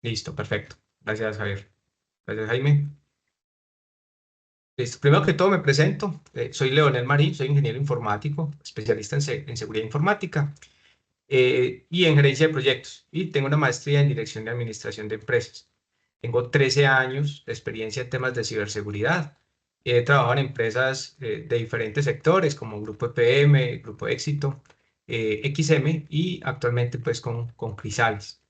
Listo, perfecto. Gracias, Javier. Gracias, Jaime. Listo. Primero que todo me presento. Soy Leonel Marín, soy ingeniero informático, especialista en seguridad informática y en gerencia de proyectos. Y tengo una maestría en dirección de administración de empresas. Tengo 13 años de experiencia en temas de ciberseguridad. He trabajado en empresas de diferentes sectores como Grupo EPM, Grupo Éxito, XM y actualmente pues con Crisalis.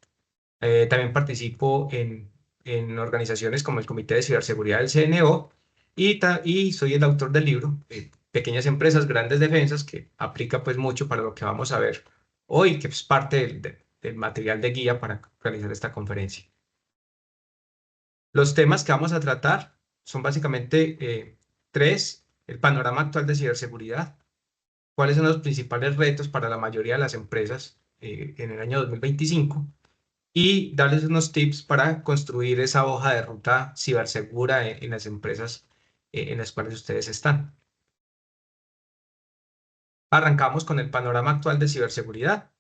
También participo en organizaciones como el Comité de Ciberseguridad del CNO y soy el autor del libro Pequeñas Empresas, Grandes Defensas, que aplica pues mucho para lo que vamos a ver hoy, que es parte del material de guía para realizar esta conferencia. Los temas que vamos a tratar son básicamente tres: el panorama actual de ciberseguridad, cuáles son los principales retos para la mayoría de las empresas en el año 2025 y darles unos tips para construir esa hoja de ruta cibersegura en las empresas en las cuales ustedes están. Arrancamos con el panorama actual de ciberseguridad.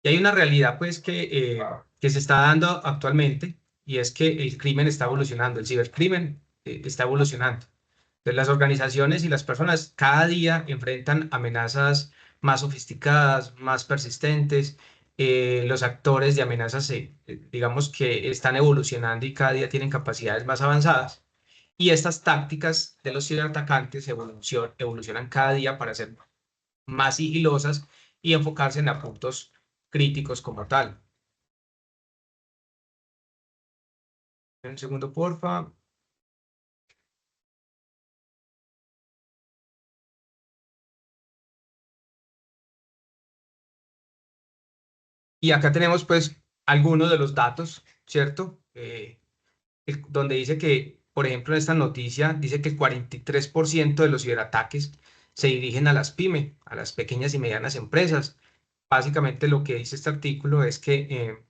Y hay una realidad pues que se está dando actualmente y es que el crimen está evolucionando, el cibercrimen está evolucionando. Entonces, las organizaciones y las personas cada día enfrentan amenazas más sofisticadas, más persistentes. Los actores de amenazas, digamos que están evolucionando y cada día tienen capacidades más avanzadas. Y estas tácticas de los ciberatacantes evolucionan cada día para ser más sigilosas y enfocarse en puntos críticos como tal. Un segundo, porfa. Y acá tenemos pues algunos de los datos, ¿cierto? Donde dice que, por ejemplo, en esta noticia, dice que el 43% de los ciberataques se dirigen a las pymes, a las pequeñas y medianas empresas. Básicamente lo que dice este artículo es que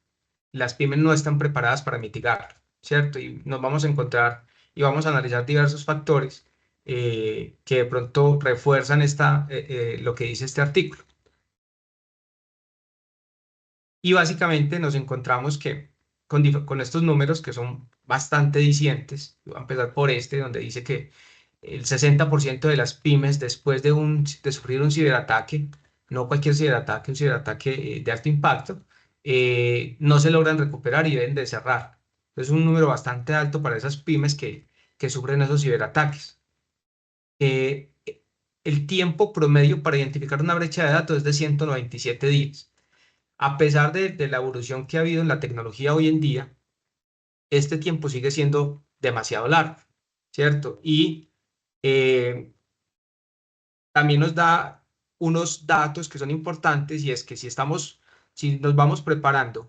las pymes no están preparadas para mitigarlo, ¿cierto? Y nos vamos a encontrar y vamos a analizar diversos factores que de pronto refuerzan lo que dice este artículo. Y básicamente nos encontramos que con estos números que son bastante dicientes, voy a empezar por este, donde dice que el 60% de las pymes después de sufrir un ciberataque, no cualquier ciberataque, un ciberataque de alto impacto, no se logran recuperar y deben de cerrar. Es un número bastante alto para esas pymes que sufren esos ciberataques. Eh, el tiempo promedio para identificar una brecha de datos es de 197 días. A pesar de la evolución que ha habido en la tecnología hoy en día, este tiempo sigue siendo demasiado largo, ¿cierto? Y eh, también nos da unos datos que son importantes y es que si nos vamos preparando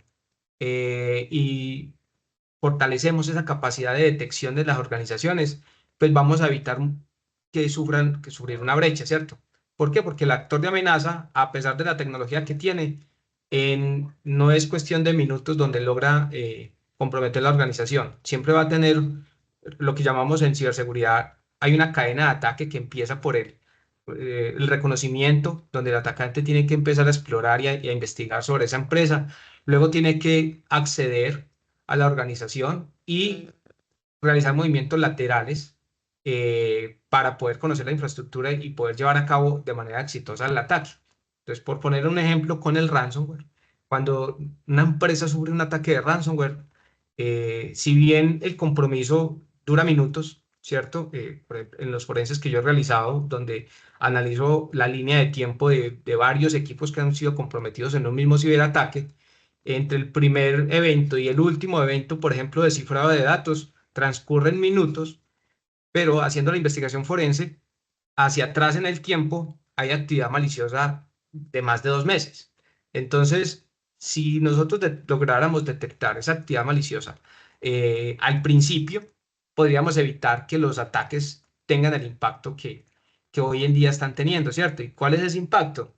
y fortalecemos esa capacidad de detección de las organizaciones, pues vamos a evitar que sufrir una brecha, ¿cierto? ¿Por qué? Porque el actor de amenaza, a pesar de la tecnología que tiene, no es cuestión de minutos donde logra comprometer la organización. Siempre va a tener lo que llamamos en ciberseguridad, hay una cadena de ataque que empieza por el reconocimiento, donde el atacante tiene que empezar a explorar y a investigar sobre esa empresa, luego tiene que acceder a la organización y realizar movimientos laterales para poder conocer la infraestructura y poder llevar a cabo de manera exitosa el ataque. Entonces, por poner un ejemplo con el ransomware, cuando una empresa sufre un ataque de ransomware, si bien el compromiso dura minutos, ¿cierto? En los forenses que yo he realizado, donde analizo la línea de tiempo de varios equipos que han sido comprometidos en un mismo ciberataque, entre el primer evento y el último evento, por ejemplo, de cifrado de datos, transcurren minutos, pero haciendo la investigación forense, hacia atrás en el tiempo hay actividad maliciosa de más de 2 meses. Entonces, si nosotros lográramos detectar esa actividad maliciosa al principio, podríamos evitar que los ataques tengan el impacto que hoy en día están teniendo, ¿cierto? ¿Y cuál es ese impacto?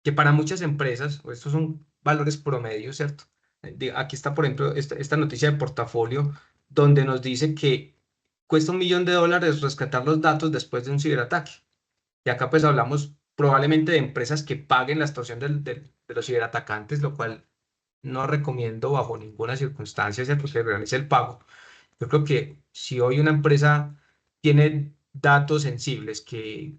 Que para muchas empresas, o estos son valores promedios, ¿cierto? Aquí está, por ejemplo, esta noticia de portafolio donde nos dice que cuesta $1 millón rescatar los datos después de un ciberataque. Y acá pues hablamos probablemente de empresas que paguen la extorsión de los ciberatacantes, lo cual no recomiendo bajo ninguna circunstancia, ¿cierto?, que realice el pago. Yo creo que si hoy una empresa tiene datos sensibles que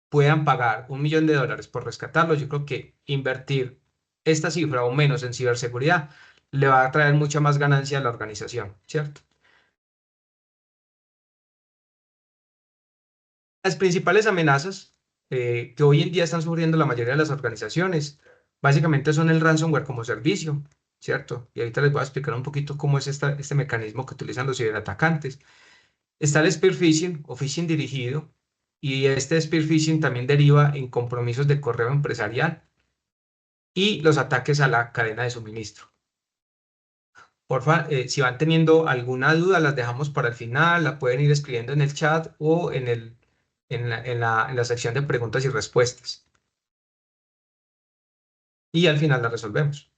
puedan pagar $1 millón por rescatarlos, yo creo que invertir esta cifra o menos en ciberseguridad le va a traer mucha más ganancia a la organización, ¿cierto? Las principales amenazas que hoy en día están sufriendo la mayoría de las organizaciones, básicamente son el ransomware como servicio, ¿cierto? Y ahorita les voy a explicar un poquito cómo es este mecanismo que utilizan los ciberatacantes. Está el spear phishing o phishing dirigido, y este spear phishing también deriva en compromisos de correo empresarial y los ataques a la cadena de suministro. Porfa, si van teniendo alguna duda, las dejamos para el final, la pueden ir escribiendo en el chat o en la sección de preguntas y respuestas. Y al final la resolvemos.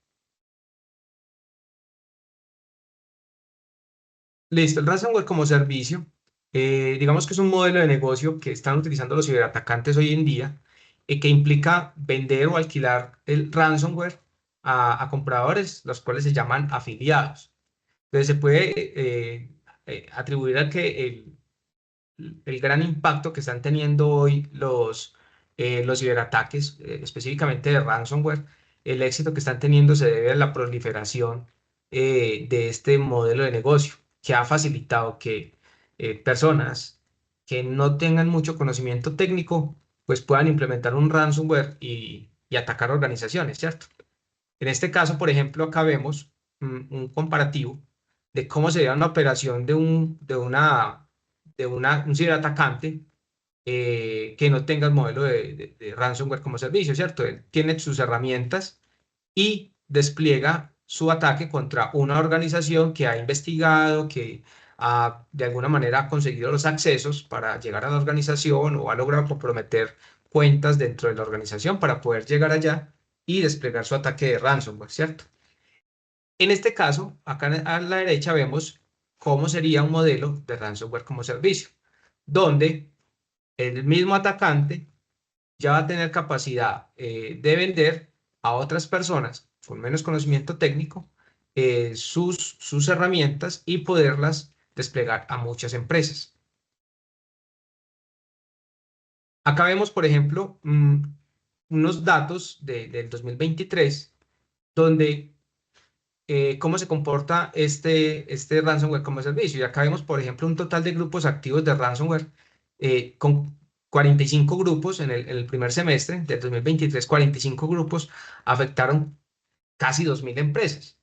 Listo, el ransomware como servicio, digamos que es un modelo de negocio que están utilizando los ciberatacantes hoy en día, que implica vender o alquilar el ransomware a compradores, los cuales se llaman afiliados. Entonces se puede atribuir a que el gran impacto que están teniendo hoy los ciberataques, específicamente de ransomware, el éxito que están teniendo se debe a la proliferación de este modelo de negocio, que ha facilitado que personas que no tengan mucho conocimiento técnico, pues puedan implementar un ransomware y atacar organizaciones, ¿cierto? En este caso, por ejemplo, acá vemos un comparativo de cómo sería una operación de un ciberatacante que no tenga el modelo de ransomware como servicio, ¿cierto? Él tiene sus herramientas y despliega su ataque contra una organización que ha investigado, que de alguna manera ha conseguido los accesos para llegar a la organización o ha logrado comprometer cuentas dentro de la organización para poder llegar allá y desplegar su ataque de ransomware, ¿cierto? En este caso, acá a la derecha vemos cómo sería un modelo de ransomware como servicio, donde el mismo atacante ya va a tener capacidad de vender a otras personas con menos conocimiento técnico sus herramientas y poderlas desplegar a muchas empresas. Acá vemos, por ejemplo, unos datos del 2023, donde cómo se comporta este ransomware como servicio. Y acá vemos, por ejemplo, un total de grupos activos de ransomware con 45 grupos en el primer semestre del 2023. 45 grupos afectaron casi 2.000 empresas.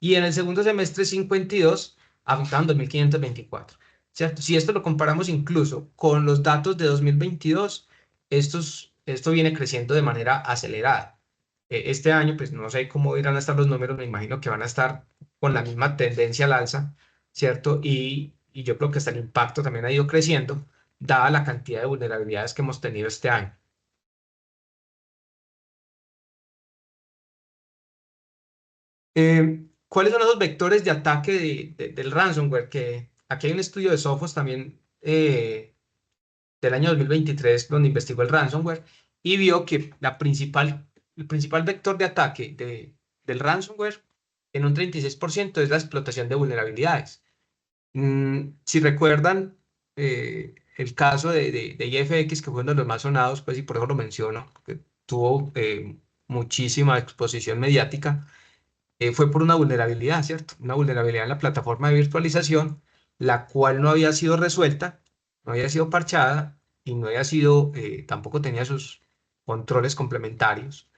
Y en el segundo semestre, 52 afectaron 2.524, ¿cierto? Si esto lo comparamos incluso con los datos de 2022, esto viene creciendo de manera acelerada. Este año, pues no sé cómo irán a estar los números, me imagino que van a estar con la misma tendencia al alza, ¿cierto? Y yo creo que hasta el impacto también ha ido creciendo, dada la cantidad de vulnerabilidades que hemos tenido este año. ¿Cuáles son esos vectores de ataque del ransomware? Que aquí hay un estudio de Sophos también del año 2023 donde investigó el ransomware y vio que el principal vector de ataque del ransomware en un 36% es la explotación de vulnerabilidades. Si recuerdan el caso de IFX, que fue uno de los más sonados, pues y por eso lo menciono, que tuvo muchísima exposición mediática, fue por una vulnerabilidad, ¿cierto? Una vulnerabilidad en la plataforma de virtualización, la cual no había sido resuelta, no había sido parchada y no había sido, tampoco tenía sus controles complementarios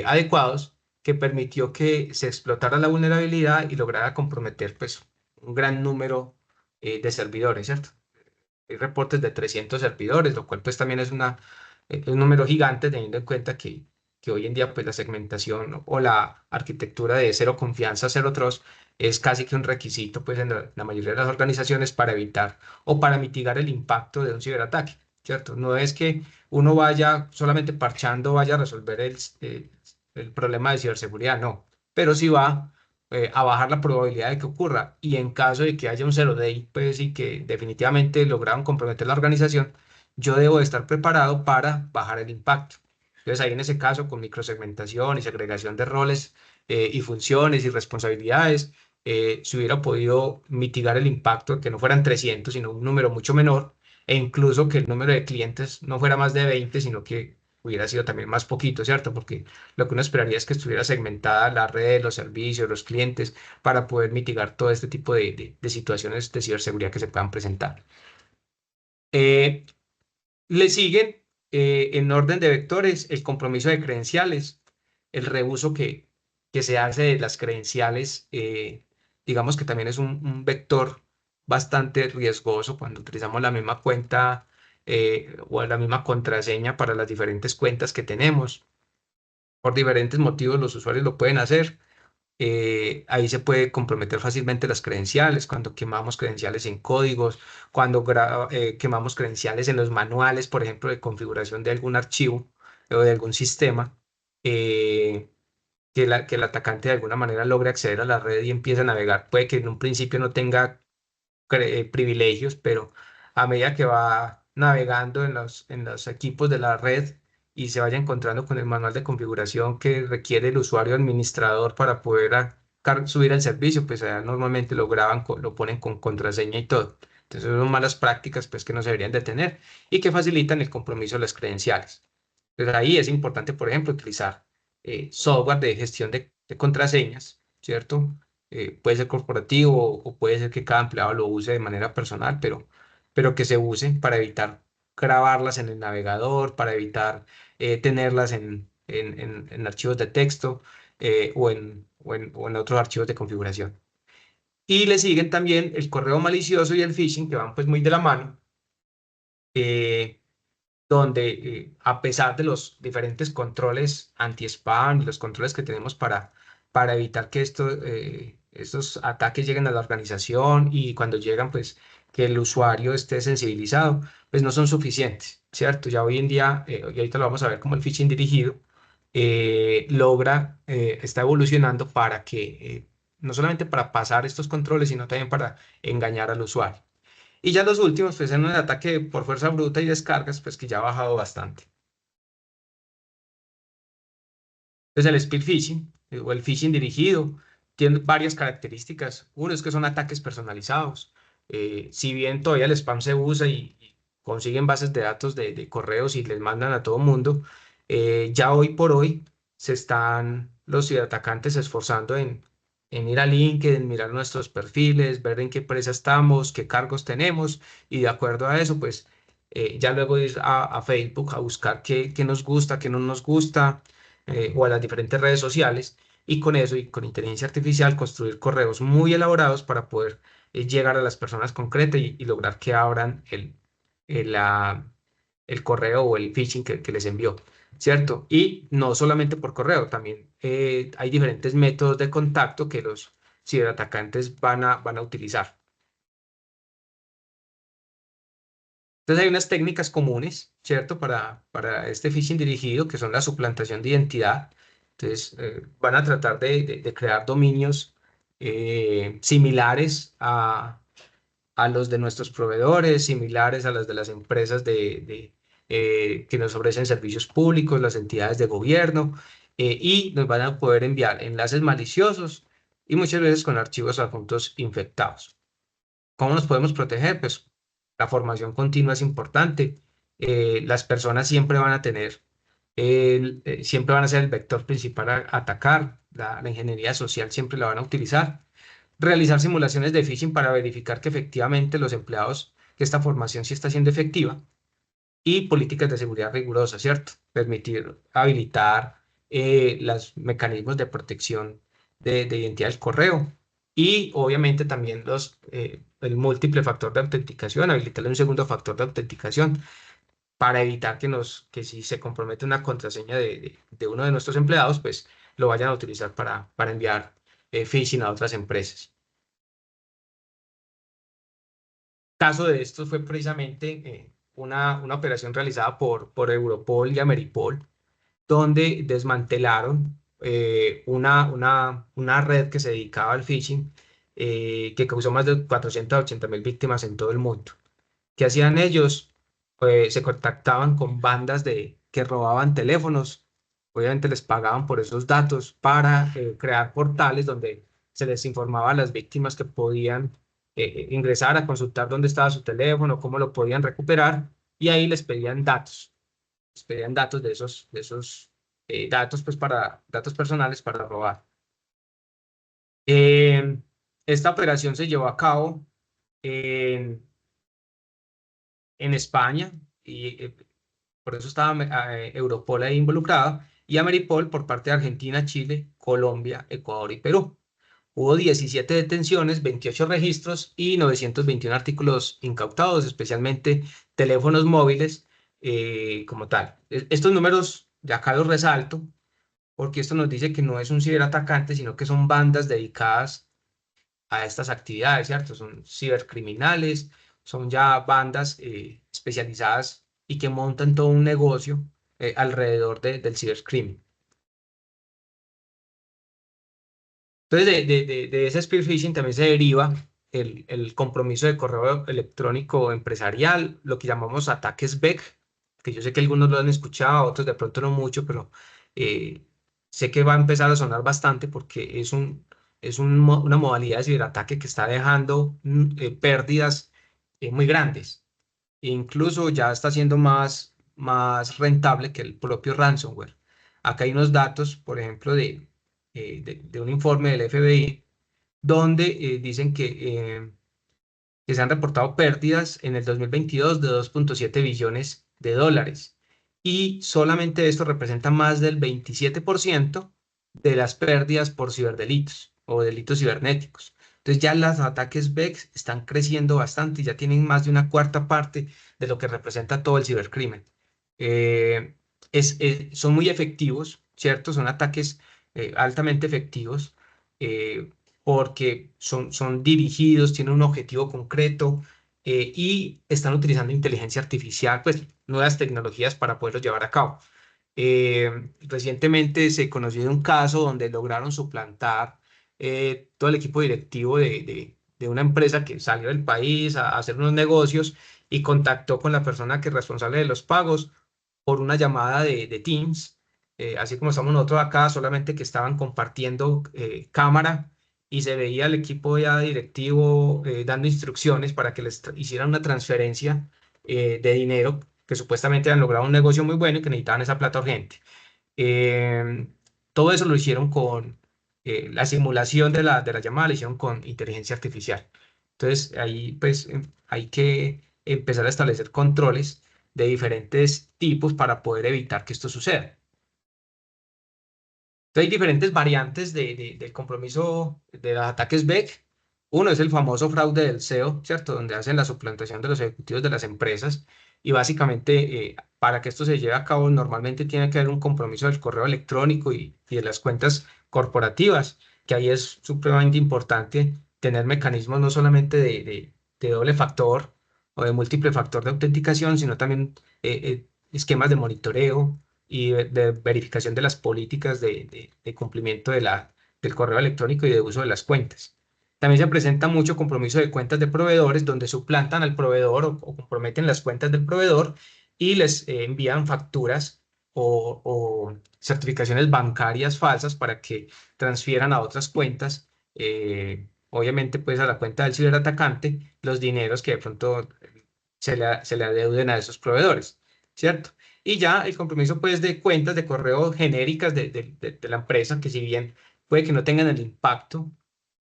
adecuados, que permitió que se explotara la vulnerabilidad y lograra comprometer, pues, un gran número de servidores, ¿cierto? Hay reportes de 300 servidores, lo cual pues también es un número gigante teniendo en cuenta que hoy en día pues la segmentación o la arquitectura de cero confianza, cero trust es casi que un requisito pues en la mayoría de las organizaciones para evitar o para mitigar el impacto de un ciberataque, ¿cierto? No es que uno vaya solamente parchando, vaya a resolver el problema de ciberseguridad, no, pero sí va a bajar la probabilidad de que ocurra. Y en caso de que haya un zero day, pues y que definitivamente lograron comprometer la organización, yo debo de estar preparado para bajar el impacto. Entonces ahí en ese caso, con microsegmentación y segregación de roles y funciones y responsabilidades, se hubiera podido mitigar el impacto, que no fueran 300, sino un número mucho menor, e incluso que el número de clientes no fuera más de 20, sino que hubiera sido también más poquito, ¿cierto? Porque lo que uno esperaría es que estuviera segmentada la red, los servicios, los clientes, para poder mitigar todo este tipo de situaciones de ciberseguridad que se puedan presentar. Eh, Le siguen en orden de vectores el compromiso de credenciales, el reuso que se hace de las credenciales, digamos que también es un vector bastante riesgoso cuando utilizamos la misma cuenta o la misma contraseña para las diferentes cuentas que tenemos. Por diferentes motivos los usuarios lo pueden hacer. Ahí se puede comprometer fácilmente las credenciales, cuando quemamos credenciales en códigos, cuando quemamos credenciales en los manuales, por ejemplo, de configuración de algún archivo o de algún sistema, eh, que el atacante de alguna manera logre acceder a la red y empiece a navegar. Puede que en un principio no tenga privilegios, pero a medida que va navegando en los equipos de la red y se vaya encontrando con el manual de configuración que requiere el usuario administrador para poder subir al servicio, pues allá normalmente lo graban, lo ponen con contraseña y todo. Entonces son malas prácticas pues que no se deberían de tener y que facilitan el compromiso de las credenciales. Entonces ahí es importante, por ejemplo, utilizar software de gestión de contraseñas, ¿cierto? Puede ser corporativo o puede ser que cada empleado lo use de manera personal, pero que se use para evitar grabarlas en el navegador, para evitar tenerlas en archivos de texto o en otros archivos de configuración. Y le siguen también el correo malicioso y el phishing, que van pues muy de la mano. eh, Donde a pesar de los diferentes controles anti-spam y los controles que tenemos para evitar que estos ataques lleguen a la organización y cuando llegan, pues que el usuario esté sensibilizado, pues no son suficientes, ¿cierto? Ya hoy en día, y ahorita lo vamos a ver como el phishing dirigido, está evolucionando para que, no solamente para pasar estos controles, sino también para engañar al usuario. Y ya los últimos, pues en un ataque por fuerza bruta y descargas, pues que ya ha bajado bastante. Entonces el spear phishing o el phishing dirigido tiene varias características. Uno es que son ataques personalizados. Si bien todavía el spam se usa y consiguen bases de datos de correos y les mandan a todo mundo, ya hoy por hoy se están los ciberatacantes esforzando en ir a LinkedIn, mirar nuestros perfiles, ver en qué empresa estamos, qué cargos tenemos y de acuerdo a eso, pues ya luego ir a Facebook a buscar qué nos gusta, qué no nos gusta o a las diferentes redes sociales y con eso y con inteligencia artificial construir correos muy elaborados para poder llegar a las personas concretas y lograr que abran el correo o el phishing que les envió, ¿cierto? Y no solamente por correo, también hay diferentes métodos de contacto que los ciberatacantes van a utilizar. Entonces hay unas técnicas comunes, ¿cierto? Para este phishing dirigido, que son la suplantación de identidad. Entonces van a tratar de crear dominios similares a los de nuestros proveedores, similares a las de las empresas que nos ofrecen servicios públicos, las entidades de gobierno, y nos van a poder enviar enlaces maliciosos y muchas veces con archivos adjuntos infectados. ¿Cómo nos podemos proteger? Pues la formación continua es importante. Las personas siempre van a tener, siempre van a ser el vector principal a atacar. La ingeniería social siempre la van a utilizar. Realizar simulaciones de phishing para verificar que efectivamente los empleados, que esta formación sí está siendo efectiva. Y políticas de seguridad rigurosas, ¿cierto? Permitir habilitar los mecanismos de protección de identidad del correo y obviamente también el múltiple factor de autenticación, habilitarle un segundo factor de autenticación para evitar que si se compromete una contraseña de uno de nuestros empleados, pues lo vayan a utilizar para enviar phishing a otras empresas. Caso de esto fue precisamente una operación realizada por Europol y Ameripol, donde desmantelaron una red que se dedicaba al phishing, que causó más de 480.000 víctimas en todo el mundo. ¿Qué hacían ellos? Se contactaban con bandas que robaban teléfonos. Obviamente les pagaban por esos datos para crear portales donde se les informaba a las víctimas que podían ingresar a consultar dónde estaba su teléfono, cómo lo podían recuperar, y ahí les pedían datos de esos datos, pues para datos personales para robar. Eh, Esta operación se llevó a cabo en, en España y por eso estaba Europol ahí involucrada, y Ameripol por parte de Argentina, Chile, Colombia, Ecuador y Perú. Hubo 17 detenciones, 28 registros y 921 artículos incautados, especialmente teléfonos móviles como tal. Estos números ya acá los resalto porque esto nos dice que no es un ciberatacante, sino que son bandas dedicadas a estas actividades, ¿cierto? Son cibercriminales, son ya bandas especializadas y que montan todo un negocio alrededor del cibercrimen. Entonces, de ese spear phishing también se deriva el compromiso de correo electrónico empresarial, lo que llamamos ataques BEC, que yo sé que algunos lo han escuchado, otros de pronto no mucho, pero eh, sé que va a empezar a sonar bastante porque una modalidad de ciberataque que está dejando pérdidas muy grandes. E incluso ya está siendo más rentable que el propio ransomware. Acá hay unos datos, por ejemplo, de un informe del FBI, donde dicen que se han reportado pérdidas en el 2022 de 2,7 billones de dólares. Y solamente esto representa más del 27% de las pérdidas por ciberdelitos o delitos cibernéticos. Entonces ya los ataques BEX están creciendo bastante y ya tienen más de una cuarta parte de lo que representa todo el cibercrimen. Eh, Son muy efectivos, ¿cierto? Son ataques altamente efectivos. Porque son dirigidos, tienen un objetivo concreto y están utilizando inteligencia artificial, pues nuevas tecnologías para poderlos llevar a cabo. Recientemente se conoció de un caso donde lograron suplantar todo el equipo directivo de una empresa que salió del país a hacer unos negocios y contactó con la persona que es responsable de los pagos por una llamada de Teams, así como estamos nosotros acá, solamente que estaban compartiendo cámara y se veía el equipo ya directivo dando instrucciones para que les hicieran una transferencia de dinero, que supuestamente habían logrado un negocio muy bueno y que necesitaban esa plata urgente. Eh, Todo eso lo hicieron con la simulación de la llamada, la hicieron con inteligencia artificial. Entonces ahí pues hay que empezar a establecer controles de diferentes tipos para poder evitar que esto suceda. Entonces, hay diferentes variantes del compromiso de los ataques BEC. Uno es el famoso fraude del SEO, ¿cierto? Donde hacen la suplantación de los ejecutivos de las empresas. Y básicamente, para que esto se lleve a cabo, normalmente tiene que haber un compromiso del correo electrónico y de las cuentas corporativas, que ahí es supremamente importante tener mecanismos no solamente de doble factor o de múltiple factor de autenticación, sino también esquemas de monitoreo y de verificación de las políticas de cumplimiento del correo electrónico y de uso de las cuentas. También se presenta mucho compromiso de cuentas de proveedores donde suplantan al proveedor o comprometen las cuentas del proveedor y les envían facturas o certificaciones bancarias falsas para que transfieran a otras cuentas, obviamente pues a la cuenta del ciberatacante, los dineros que de pronto se le adeuden a esos proveedores, ¿cierto? Y ya el compromiso pues de cuentas de correo genéricas de la empresa, que si bien puede que no tengan el impacto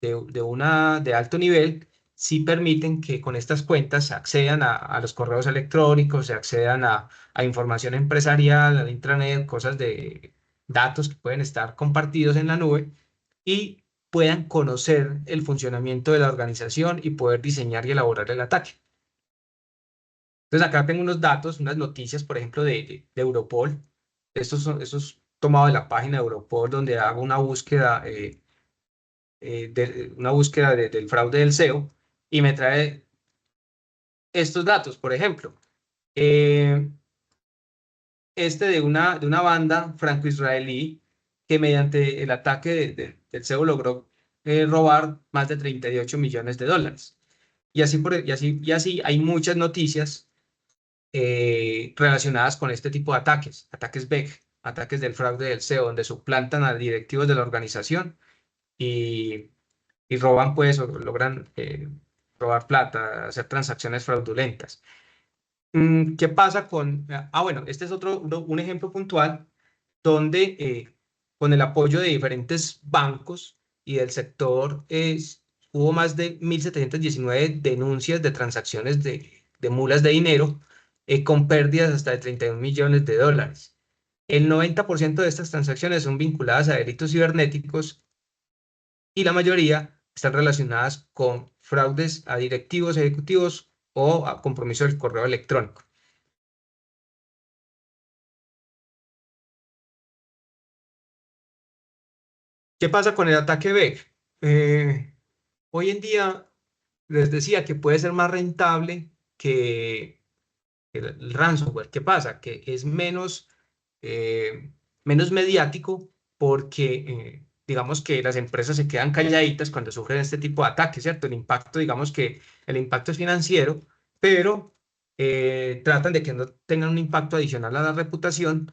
de alto nivel, sí permiten que con estas cuentas se accedan a los correos electrónicos, se accedan a información empresarial, al intranet, cosas de datos que pueden estar compartidos en la nube y puedan conocer el funcionamiento de la organización y poder diseñar y elaborar el ataque. Entonces acá tengo unos datos, unas noticias, por ejemplo, de Europol. Estos tomados de la página de Europol, donde hago una búsqueda del fraude del SEO y me trae estos datos, por ejemplo. eh, de una banda franco-israelí que mediante el ataque del SEO logró robar más de 38 millones de dólares. Y así hay muchas noticias relacionadas con este tipo de ataques, ataques BEC, ataques del fraude del SEO, donde suplantan a directivos de la organización y, y roban, pues, o logran robar plata, hacer transacciones fraudulentas. ¿Qué pasa con...? Bueno, este es un ejemplo puntual donde con el apoyo de diferentes bancos y del sector hubo más de 1.719 denuncias de transacciones de mulas de dinero con pérdidas hasta de 31 millones de dólares. El 90% de estas transacciones son vinculadas a delitos cibernéticos y la mayoría están relacionadas con fraudes a directivos, ejecutivos o a compromiso del correo electrónico. ¿Qué pasa con el ataque BEC? Hoy en día les decía que puede ser más rentable que el ransomware. ¿Qué pasa? Que es menos mediático porque digamos que las empresas se quedan calladitas cuando sufren este tipo de ataques, ¿cierto? El impacto, digamos que el impacto es financiero, pero tratan de que no tengan un impacto adicional a la reputación,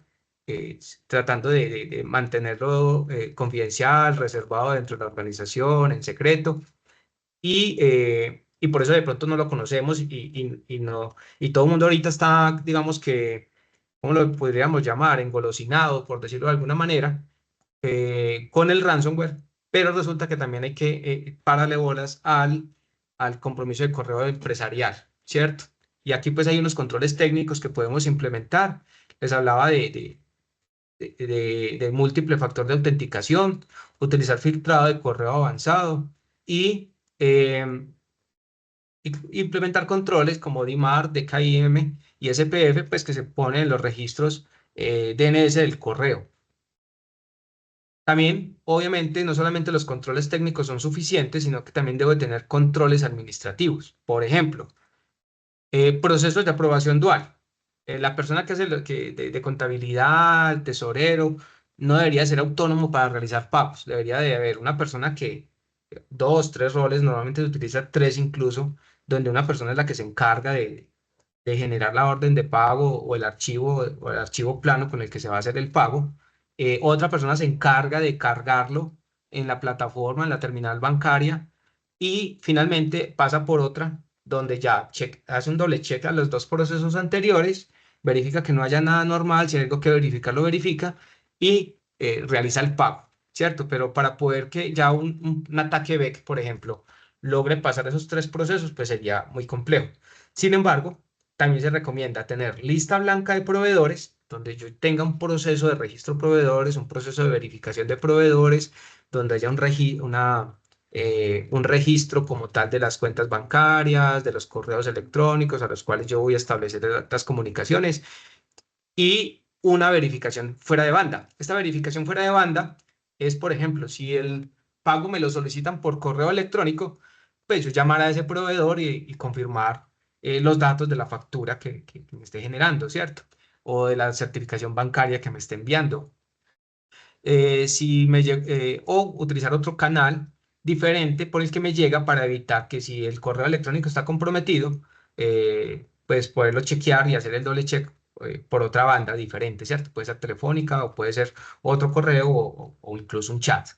tratando de mantenerlo confidencial, reservado dentro de la organización, en secreto y por eso de pronto no lo conocemos y no, y todo el mundo ahorita está, digamos que, ¿cómo lo podríamos llamar? Engolosinado, por decirlo de alguna manera, con el ransomware, pero resulta que también hay que pararle bolas al compromiso de correo empresarial, ¿cierto? Y aquí pues hay unos controles técnicos que podemos implementar. Les hablaba de múltiple factor de autenticación, utilizar filtrado de correo avanzado y em, implementar controles como DMARC, DKIM y SPF, pues que se ponen en los registros DNS del correo. También, obviamente, no solamente los controles técnicos son suficientes, sino que también debo tener controles administrativos. Por ejemplo, procesos de aprobación dual. La persona que hace de contabilidad, el tesorero, no debería ser autónomo para realizar pagos. Debería de haber una persona que, dos, tres roles, normalmente se utiliza tres incluso, donde una persona es la que se encarga de generar la orden de pago o el archivo plano con el que se va a hacer el pago. Otra persona se encarga de cargarlo en la plataforma, en la terminal bancaria y finalmente pasa por otra donde ya hace un doble check a los dos procesos anteriores, verifica que no haya nada normal, si hay algo que verificar, lo verifica y realiza el pago, ¿cierto? Pero para poder que ya un ataque BEC, por ejemplo, logre pasar esos tres procesos, pues sería muy complejo. Sin embargo, también se recomienda tener lista blanca de proveedores, donde yo tenga un proceso de registro de proveedores, un proceso de verificación de proveedores, donde haya un registro como tal de las cuentas bancarias, de los correos electrónicos a los cuales yo voy a establecer las comunicaciones y una verificación fuera de banda. Esta verificación fuera de banda es, por ejemplo, si el pago me lo solicitan por correo electrónico, pues yo llamar a ese proveedor y confirmar los datos de la factura que me esté generando, ¿cierto? O de la certificación bancaria que me esté enviando. O utilizar otro canal diferente por el que me llega para evitar que si el correo electrónico está comprometido, pues poderlo chequear y hacer el doble check por otra banda diferente, ¿cierto? Puede ser telefónica o puede ser otro correo o incluso un chat.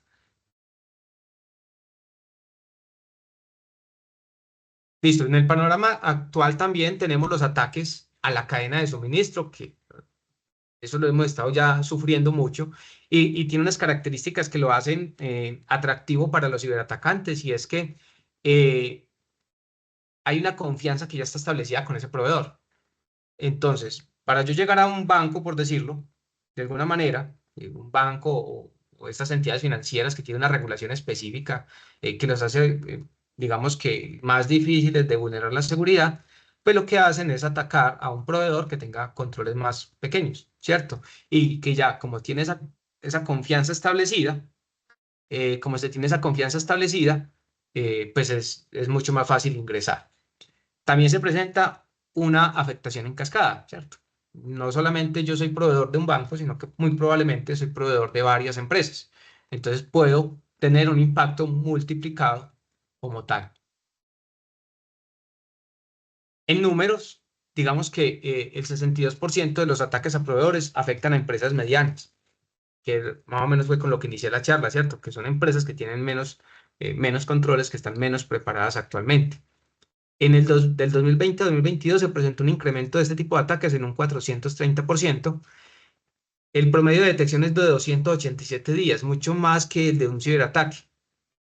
Listo, en el panorama actual también tenemos los ataques a la cadena de suministro, que eso lo hemos estado ya sufriendo mucho y tiene unas características que lo hacen atractivo para los ciberatacantes y es que eh, hay una confianza que ya está establecida con ese proveedor. Entonces, para yo llegar a un banco, por decirlo, de alguna manera, un banco o estas entidades financieras que tienen una regulación específica que los hace, digamos que, más difíciles de vulnerar la seguridad, pues lo que hacen es atacar a un proveedor que tenga controles más pequeños, ¿cierto? Y que ya, como tiene esa confianza establecida, como se tiene esa confianza establecida, pues es mucho más fácil ingresar. También se presenta una afectación en cascada, ¿cierto? No solamente yo soy proveedor de un banco, sino que muy probablemente soy proveedor de varias empresas. Entonces puedo tener un impacto multiplicado como tal. En números, digamos que el 62% de los ataques a proveedores afectan a empresas medianas, que más o menos fue con lo que inicié la charla, ¿cierto? Que son empresas que tienen menos controles, que están menos preparadas actualmente. Del 2020 a 2022 se presentó un incremento de este tipo de ataques en un 430%. El promedio de detección es de 287 días, mucho más que el de un ciberataque,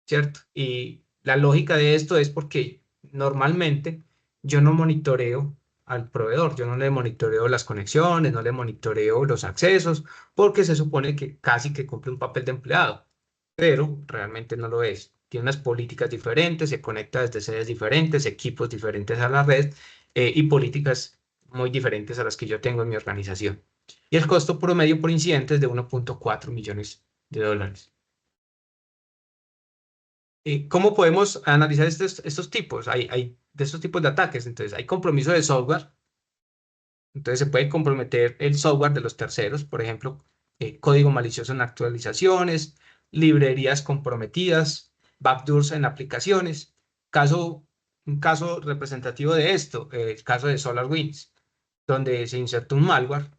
¿cierto? Y la lógica de esto es porque normalmente yo no monitoreo al proveedor, yo no le monitoreo las conexiones, no le monitoreo los accesos, porque se supone que casi que cumple un papel de empleado, pero realmente no lo es. Tiene unas políticas diferentes, se conecta desde sedes diferentes, equipos diferentes a la red y políticas muy diferentes a las que yo tengo en mi organización. Y el costo promedio por incidente es de 1.4 millones de dólares. ¿Cómo podemos analizar estos tipos? Hay de estos tipos de ataques. Entonces, hay compromiso de software. Entonces, se puede comprometer el software de los terceros, por ejemplo, código malicioso en actualizaciones, librerías comprometidas, backdoors en aplicaciones. Un caso representativo de esto, el caso de SolarWinds, donde se insertó un malware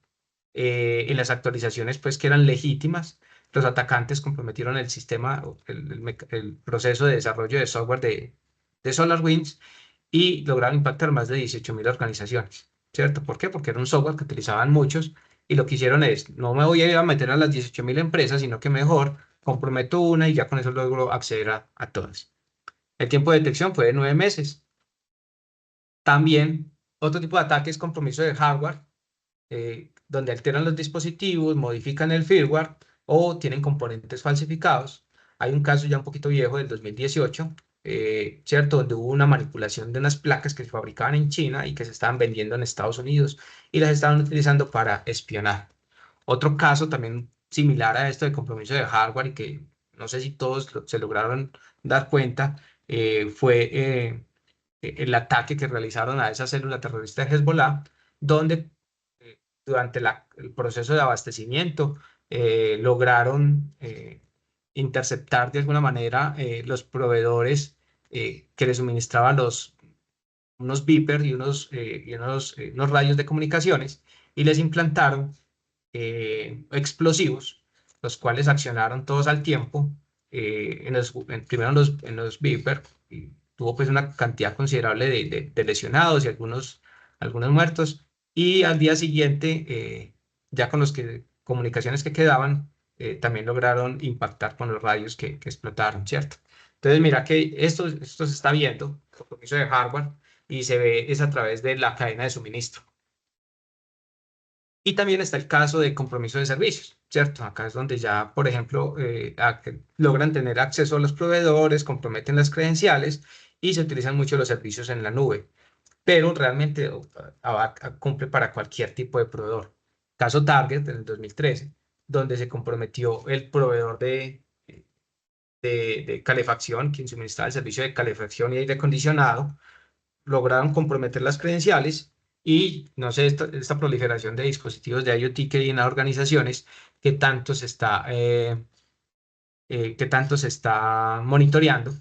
en las actualizaciones pues que eran legítimas. Los atacantes comprometieron el sistema, el proceso de desarrollo de software de SolarWinds y lograron impactar más de 18.000 organizaciones, ¿cierto? ¿Por qué? Porque era un software que utilizaban muchos y lo que hicieron es, no me voy a ir a meter a las 18.000 empresas, sino que mejor comprometo una y ya con eso logro acceder a todas. El tiempo de detección fue de 9 meses. También otro tipo de ataque es compromiso de hardware, donde alteran los dispositivos, modifican el firmware o tienen componentes falsificados. Hay un caso ya un poquito viejo del 2018, ¿cierto? Donde hubo una manipulación de unas placas que se fabricaban en China y que se estaban vendiendo en Estados Unidos y las estaban utilizando para espionar. Otro caso también similar a esto de compromiso de hardware y que no sé si todos se lograron dar cuenta, fue el ataque que realizaron a esa célula terrorista de Hezbollah, donde durante el proceso de abastecimiento lograron interceptar de alguna manera los proveedores que les suministraban unos beepers unos radios de comunicaciones y les implantaron explosivos, los cuales accionaron todos al tiempo, primero en los beepers, y tuvo pues una cantidad considerable de lesionados y algunos muertos, y al día siguiente, ya con comunicaciones que quedaban, también lograron impactar con los radios que explotaron, ¿cierto? Entonces, mira que esto se está viendo, compromiso de hardware, y se ve es a través de la cadena de suministro. Y también está el caso de compromiso de servicios, ¿cierto? Acá es donde ya, por ejemplo, que logran tener acceso a los proveedores, comprometen las credenciales y se utilizan mucho los servicios en la nube, pero realmente cumple para cualquier tipo de proveedor. Caso Target en el 2013, donde se comprometió el proveedor de calefacción, quien suministraba el servicio de calefacción y aire acondicionado, lograron comprometer las credenciales y, no sé, esta proliferación de dispositivos de IoT que hay en las organizaciones, que tanto se está monitoreando,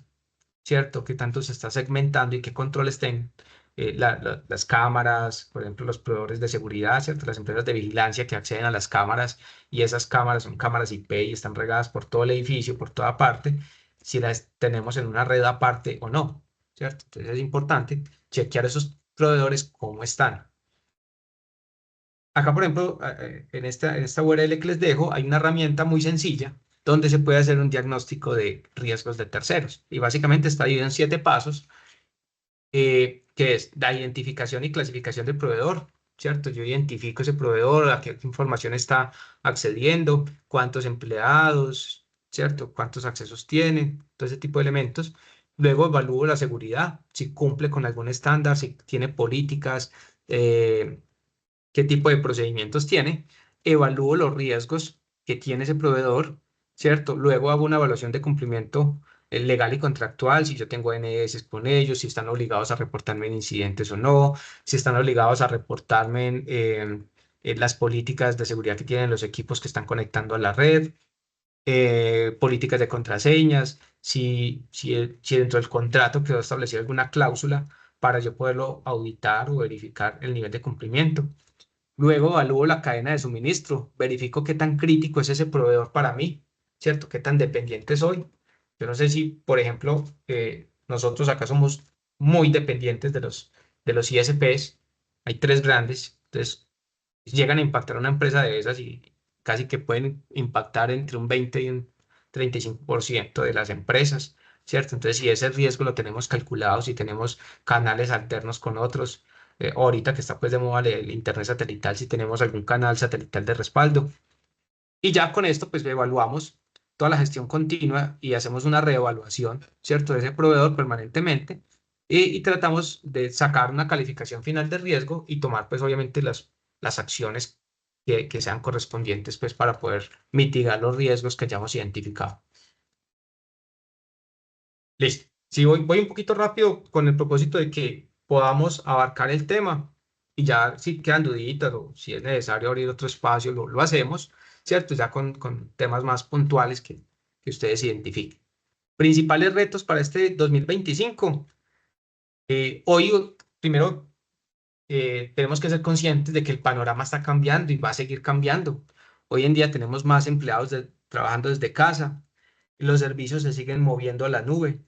¿cierto? Que tanto se está segmentando y qué controles tienen las cámaras, por ejemplo, los proveedores de seguridad, ¿cierto? Las empresas de vigilancia que acceden a las cámaras y esas cámaras son cámaras IP y están regadas por todo el edificio, por toda parte, si las tenemos en una red aparte o no, ¿cierto? Entonces es importante chequear esos proveedores cómo están. Acá, por ejemplo, en esta URL que les dejo, hay una herramienta muy sencilla donde se puede hacer un diagnóstico de riesgos de terceros. Y básicamente está dividido en 7 pasos, que es la identificación y clasificación del proveedor, ¿cierto? Yo identifico ese proveedor, a qué información está accediendo, cuántos empleados, ¿cierto? Cuántos accesos tiene, todo ese tipo de elementos. Luego evalúo la seguridad, si cumple con algún estándar, si tiene políticas, eh, qué tipo de procedimientos tiene, evalúo los riesgos que tiene ese proveedor, ¿cierto? Luego hago una evaluación de cumplimiento legal y contractual, si yo tengo NS con ellos, si están obligados a reportarme en incidentes o no, si están obligados a reportarme en las políticas de seguridad que tienen los equipos que están conectando a la red, políticas de contraseñas, si dentro del contrato quedó establecida alguna cláusula para yo poderlo auditar o verificar el nivel de cumplimiento. Luego evalúo la cadena de suministro, verifico qué tan crítico es ese proveedor para mí, ¿cierto? Qué tan dependiente soy. Yo no sé si, por ejemplo, nosotros acá somos muy dependientes de los ISPs. Hay tres grandes, entonces llegan a impactar a una empresa de esas y casi que pueden impactar entre un 20 y un 35% de las empresas, ¿cierto? Entonces, si ese riesgo lo tenemos calculado, si tenemos canales alternos con otros, ahorita que está pues de moda el internet satelital, si tenemos algún canal satelital de respaldo. Y ya con esto pues evaluamos toda la gestión continua y hacemos una reevaluación, ¿cierto? De ese proveedor permanentemente y tratamos de sacar una calificación final de riesgo y tomar pues obviamente las acciones que sean correspondientes pues para poder mitigar los riesgos que hayamos identificado. Listo. Sí, voy un poquito rápido con el propósito de que podamos abarcar el tema y ya si quedan duditas o si es necesario abrir otro espacio, lo hacemos, ¿cierto? Ya con temas más puntuales que ustedes identifiquen. Principales retos para este 2025. Hoy, primero, tenemos que ser conscientes de que el panorama está cambiando y va a seguir cambiando. Hoy en día tenemos más empleados trabajando desde casa, los servicios se siguen moviendo a la nube.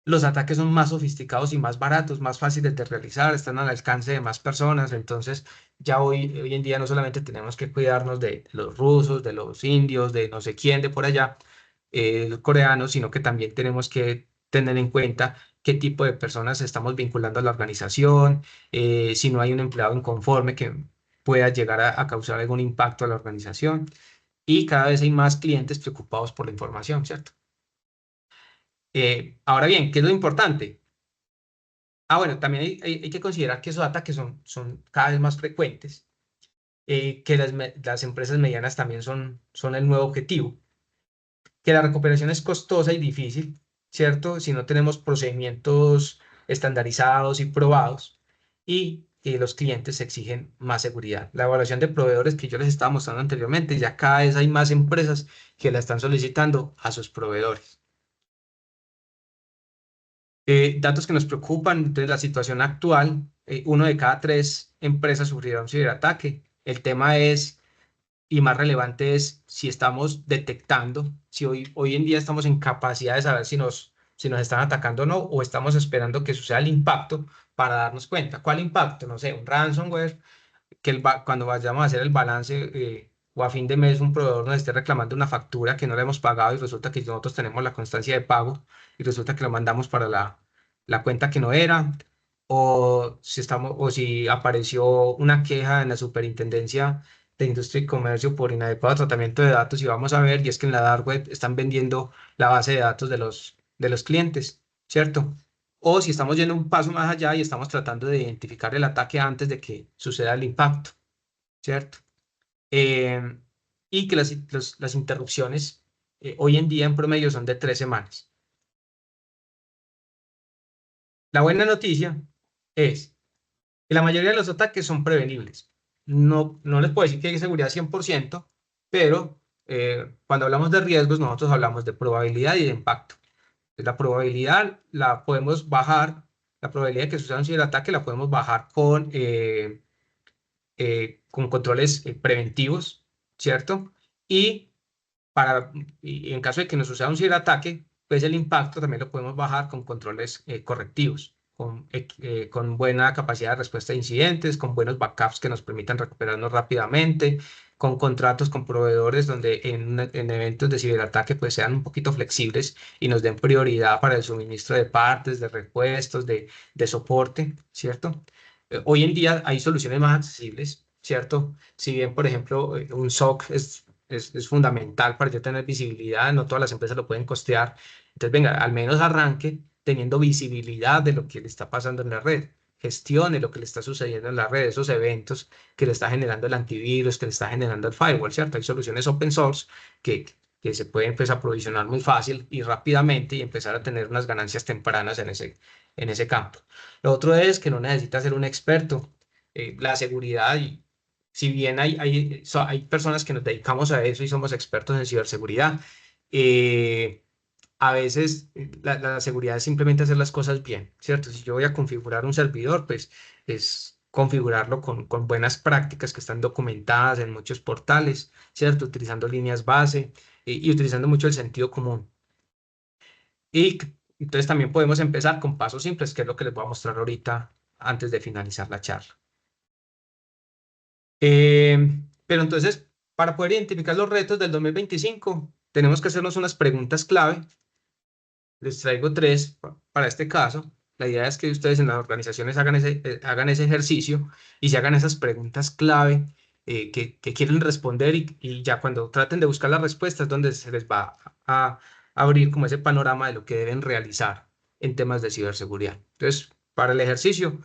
Los ataques son más sofisticados y más baratos, más fáciles de realizar, están al alcance de más personas. Entonces, ya hoy en día no solamente tenemos que cuidarnos de los rusos, de los indios, de no sé quién de por allá, los coreanos, sino que también tenemos que tener en cuenta qué tipo de personas estamos vinculando a la organización, si no hay un empleado inconforme que pueda llegar a causar algún impacto a la organización. Y cada vez hay más clientes preocupados por la información, ¿cierto? Ahora bien, ¿qué es lo importante? Bueno, también hay que considerar que esos ataques son cada vez más frecuentes, que las empresas medianas también son el nuevo objetivo, que la recuperación es costosa y difícil, ¿cierto? Si no tenemos procedimientos estandarizados y probados y que los clientes exigen más seguridad. La evaluación de proveedores que yo les estaba mostrando anteriormente, ya cada vez hay más empresas que la están solicitando a sus proveedores. Datos que nos preocupan, entonces la situación actual, uno de cada tres empresas sufrirá un ciberataque. El tema es, y más relevante es, si estamos detectando, si hoy en día estamos en capacidad de saber si nos están atacando o no, o estamos esperando que suceda el impacto para darnos cuenta. ¿Cuál impacto? No sé, un ransomware, que cuando vayamos a hacer el balance o a fin de mes un proveedor nos esté reclamando una factura que no le hemos pagado y resulta que nosotros tenemos la constancia de pago y resulta que lo mandamos para la cuenta que no era, o si apareció una queja en la Superintendencia de Industria y Comercio por inadecuado tratamiento de datos y vamos a ver, y es que en la dark web están vendiendo la base de datos de los clientes, ¿cierto? O si estamos yendo un paso más allá y estamos tratando de identificar el ataque antes de que suceda el impacto, ¿cierto? Eh, y que las interrupciones hoy en día en promedio son de 3 semanas. La buena noticia es que la mayoría de los ataques son prevenibles. No les puedo decir que hay seguridad 100%, pero cuando hablamos de riesgos, nosotros hablamos de probabilidad y de impacto. La probabilidad la podemos bajar, la probabilidad de que suceda un ciberataque la podemos bajar con controles preventivos, ¿cierto? Y, y en caso de que nos suceda un ciberataque, pues el impacto también lo podemos bajar con controles correctivos, con buena capacidad de respuesta a incidentes, con buenos backups que nos permitan recuperarnos rápidamente, con contratos con proveedores donde en eventos de ciberataque pues sean un poquito flexibles y nos den prioridad para el suministro de partes, de repuestos, de soporte, ¿cierto? Hoy en día hay soluciones más accesibles, ¿cierto? Si bien, por ejemplo, un SOC es fundamental para yo tener visibilidad, no todas las empresas lo pueden costear. Entonces, venga, al menos arranque teniendo visibilidad de lo que le está pasando en la red. Gestione lo que le está sucediendo en la red, esos eventos que le está generando el antivirus, que le está generando el firewall, ¿cierto? Hay soluciones open source que, que se pueden pues, aprovisionar muy fácil y rápidamente y empezar a tener unas ganancias tempranas en ese campo. Lo otro es que no necesita ser un experto. La seguridad, y si bien hay personas que nos dedicamos a eso y somos expertos en ciberseguridad, eh, a veces la seguridad es simplemente hacer las cosas bien, ¿cierto? Si yo voy a configurar un servidor, pues es configurarlo con buenas prácticas que están documentadas en muchos portales, ¿cierto? Utilizando líneas base y utilizando mucho el sentido común. Entonces también podemos empezar con pasos simples, que es lo que les voy a mostrar ahorita antes de finalizar la charla. Pero entonces, para poder identificar los retos del 2025, tenemos que hacernos unas preguntas clave. Les traigo tres para este caso. La idea es que ustedes en las organizaciones hagan ese ejercicio y se hagan esas preguntas clave que quieren responder y ya cuando traten de buscar las respuestas donde se les va a abrir como ese panorama de lo que deben realizar en temas de ciberseguridad. Entonces, para el ejercicio,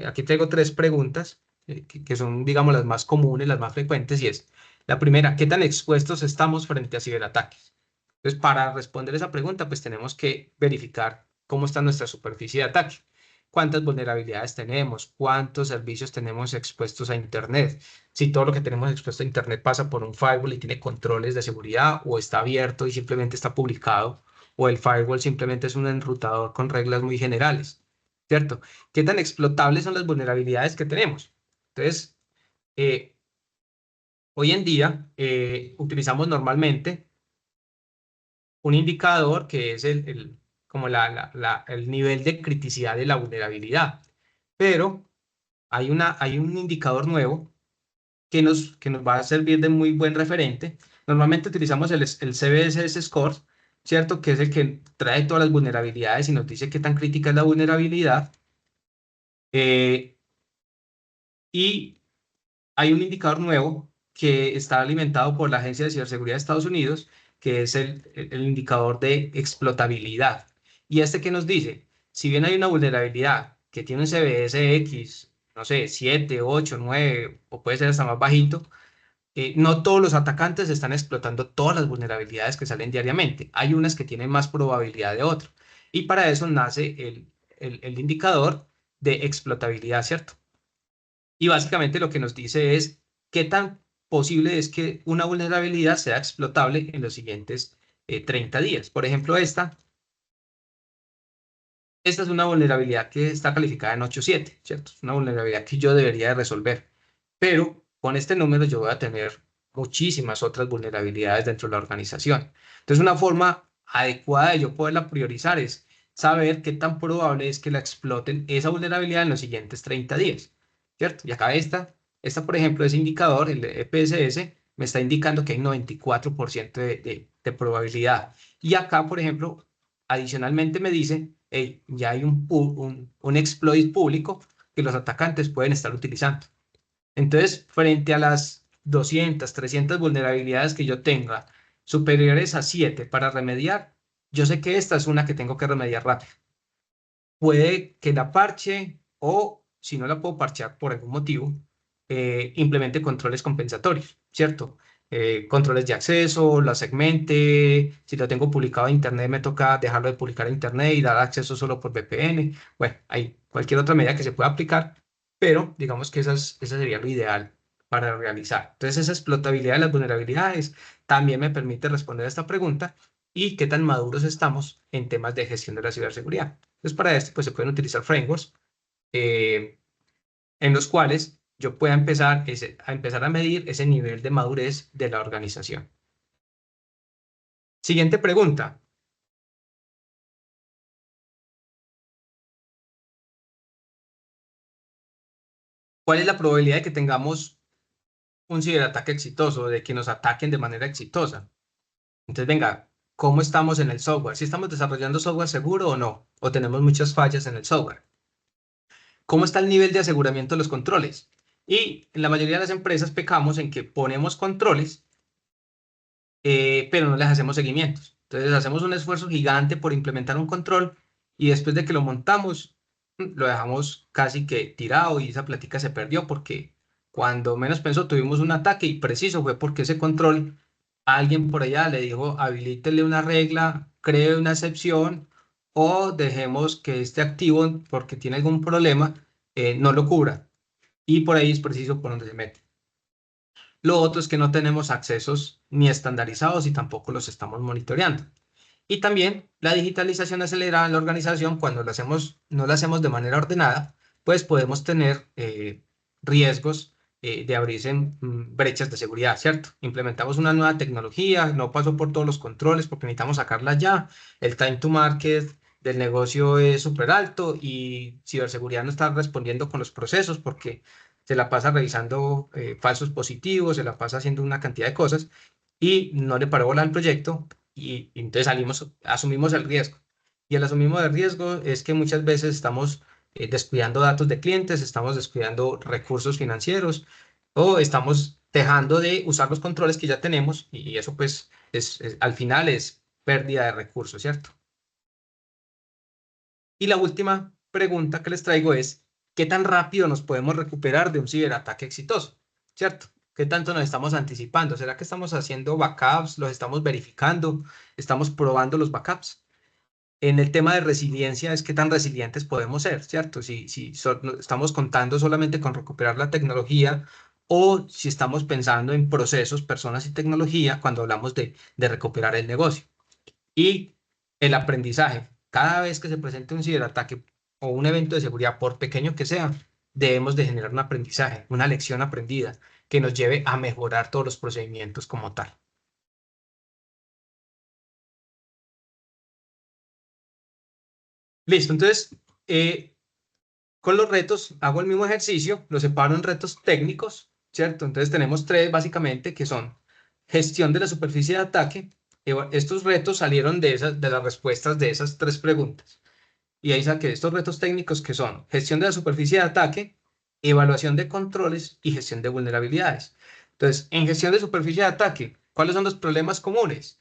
aquí traigo tres preguntas que son, digamos, las más comunes, las más frecuentes y es, la primera, ¿qué tan expuestos estamos frente a ciberataques? Entonces, para responder esa pregunta, pues tenemos que verificar cómo está nuestra superficie de ataque, cuántas vulnerabilidades tenemos, cuántos servicios tenemos expuestos a Internet, si todo lo que tenemos expuesto a Internet pasa por un firewall y tiene controles de seguridad o está abierto y simplemente está publicado, o el firewall simplemente es un enrutador con reglas muy generales, ¿cierto? ¿Qué tan explotables son las vulnerabilidades que tenemos? Entonces, eh, hoy en día utilizamos normalmente un indicador que es como el nivel de criticidad de la vulnerabilidad. Pero hay un indicador nuevo que nos va a servir de muy buen referente. Normalmente utilizamos el CVSS Score, ¿cierto? Que es el que trae todas las vulnerabilidades y nos dice qué tan crítica es la vulnerabilidad. Eh, y hay un indicador nuevo que está alimentado por la Agencia de Ciberseguridad de Estados Unidos, que es el indicador de explotabilidad. Y este que nos dice, si bien hay una vulnerabilidad que tiene un CVS X, no sé, 7, 8, 9, o puede ser hasta más bajito, no todos los atacantes están explotando todas las vulnerabilidades que salen diariamente. Hay unas que tienen más probabilidad de otro. Y para eso nace el indicador de explotabilidad, ¿cierto? Y básicamente lo que nos dice es qué tan posible es que una vulnerabilidad sea explotable en los siguientes 30 días. Por ejemplo, esta es una vulnerabilidad que está calificada en 8.7, ¿cierto? Es una vulnerabilidad que yo debería de resolver. Pero con este número yo voy a tener muchísimas otras vulnerabilidades dentro de la organización. Entonces, una forma adecuada de yo poderla priorizar es saber qué tan probable es que la exploten esa vulnerabilidad en los siguientes 30 días, ¿cierto? Y acá por ejemplo, ese indicador, el de EPSS, me está indicando que hay 94% de probabilidad. Y acá, por ejemplo, adicionalmente me dice, hey, ya hay un exploit público que los atacantes pueden estar utilizando. Entonces, frente a las 200, 300 vulnerabilidades que yo tenga, superiores a 7 para remediar, yo sé que esta es una que tengo que remediar rápido. Puede que la parche o, si no la puedo parchear por algún motivo, implemente controles compensatorios, ¿cierto? Controles de acceso, la segmente, si lo tengo publicado a Internet, me toca dejarlo de publicar a Internet y dar acceso solo por VPN. Bueno, hay cualquier otra medida que se pueda aplicar, pero digamos que esa sería lo ideal para realizar. Entonces, esa explotabilidad de las vulnerabilidades también me permite responder a esta pregunta y qué tan maduros estamos en temas de gestión de la ciberseguridad. Entonces, para esto, pues se pueden utilizar frameworks eh, en los cuales yo pueda empezar a medir ese nivel de madurez de la organización. Siguiente pregunta. ¿Cuál es la probabilidad de que tengamos un ciberataque exitoso, de que nos ataquen de manera exitosa? Entonces, venga, ¿cómo estamos en el software? ¿Si estamos desarrollando software seguro o no? ¿O tenemos muchas fallas en el software? ¿Cómo está el nivel de aseguramiento de los controles? Y en la mayoría de las empresas pecamos en que ponemos controles pero no les hacemos seguimientos. Entonces hacemos un esfuerzo gigante por implementar un control y después de que lo montamos, lo dejamos casi que tirado y esa plática se perdió porque cuando menos pensó tuvimos un ataque y preciso fue porque ese control, alguien por allá le dijo, habilítele una regla, cree una excepción o dejemos que este activo, porque tiene algún problema, no lo cubra. Y por ahí es preciso por donde se mete. Lo otro es que no tenemos accesos ni estandarizados y tampoco los estamos monitoreando. Y también la digitalización acelerada en la organización, cuando no la hacemos de manera ordenada, pues podemos tener riesgos de abrirse brechas de seguridad, ¿cierto? Implementamos una nueva tecnología, no pasó por todos los controles porque necesitamos sacarla ya, el time to market del negocio es súper alto y ciberseguridad no está respondiendo con los procesos porque se la pasa revisando falsos positivos, se la pasa haciendo una cantidad de cosas y no le paró bola al proyecto y entonces asumimos el riesgo. Y el asumimos el riesgo es que muchas veces estamos descuidando datos de clientes, estamos descuidando recursos financieros o estamos dejando de usar los controles que ya tenemos y eso pues al final es pérdida de recursos, ¿cierto? Y la última pregunta que les traigo es, ¿qué tan rápido nos podemos recuperar de un ciberataque exitoso? ¿Cierto? ¿Qué tanto nos estamos anticipando? ¿Será que estamos haciendo backups, los estamos verificando, estamos probando los backups? En el tema de resiliencia es qué tan resilientes podemos ser, ¿cierto? Si no, estamos contando solamente con recuperar la tecnología o si estamos pensando en procesos, personas y tecnología cuando hablamos de recuperar el negocio. Y el aprendizaje. Cada vez que se presente un ciberataque o un evento de seguridad, por pequeño que sea, debemos de generar un aprendizaje, una lección aprendida que nos lleve a mejorar todos los procedimientos como tal. Listo, entonces, con los retos hago el mismo ejercicio, lo separo en retos técnicos, ¿cierto? Entonces tenemos tres básicamente que son gestión de la superficie de ataque. Estos retos salieron de las respuestas de esas tres preguntas. Y ahí saqué estos retos técnicos que son gestión de la superficie de ataque, evaluación de controles y gestión de vulnerabilidades. Entonces, en gestión de superficie de ataque, ¿cuáles son los problemas comunes?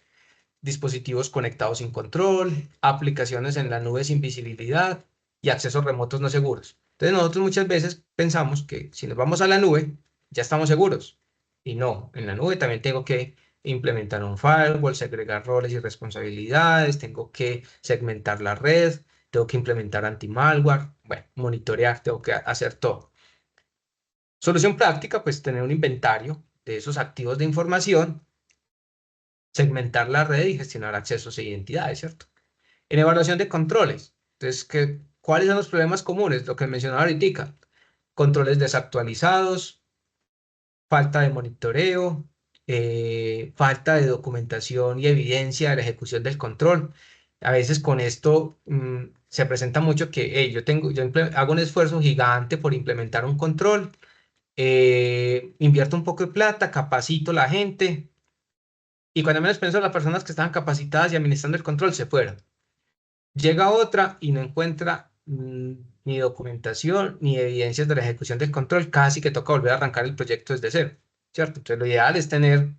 Dispositivos conectados sin control, aplicaciones en la nube sin visibilidad y accesos remotos no seguros. Entonces, nosotros muchas veces pensamos que si nos vamos a la nube, ya estamos seguros. Y no, en la nube también tengo que implementar un firewall, segregar roles y responsabilidades, tengo que segmentar la red, tengo que implementar anti-malware, bueno, monitorear, tengo que hacer todo. Solución práctica, pues tener un inventario de esos activos de información, segmentar la red y gestionar accesos e identidades, ¿cierto? En evaluación de controles, entonces, ¿cuáles son los problemas comunes? Lo que mencionaba ahorita, controles desactualizados, falta de monitoreo, falta de documentación y evidencia de la ejecución del control. A veces con esto se presenta mucho que hey, hago un esfuerzo gigante por implementar un control, invierto un poco de plata, capacito a la gente y cuando menos pienso las personas que estaban capacitadas y administrando el control se fueron. Llega otra y no encuentra ni documentación ni evidencias de la ejecución del control, casi que toca volver a arrancar el proyecto desde cero, ¿cierto? Entonces lo ideal es tener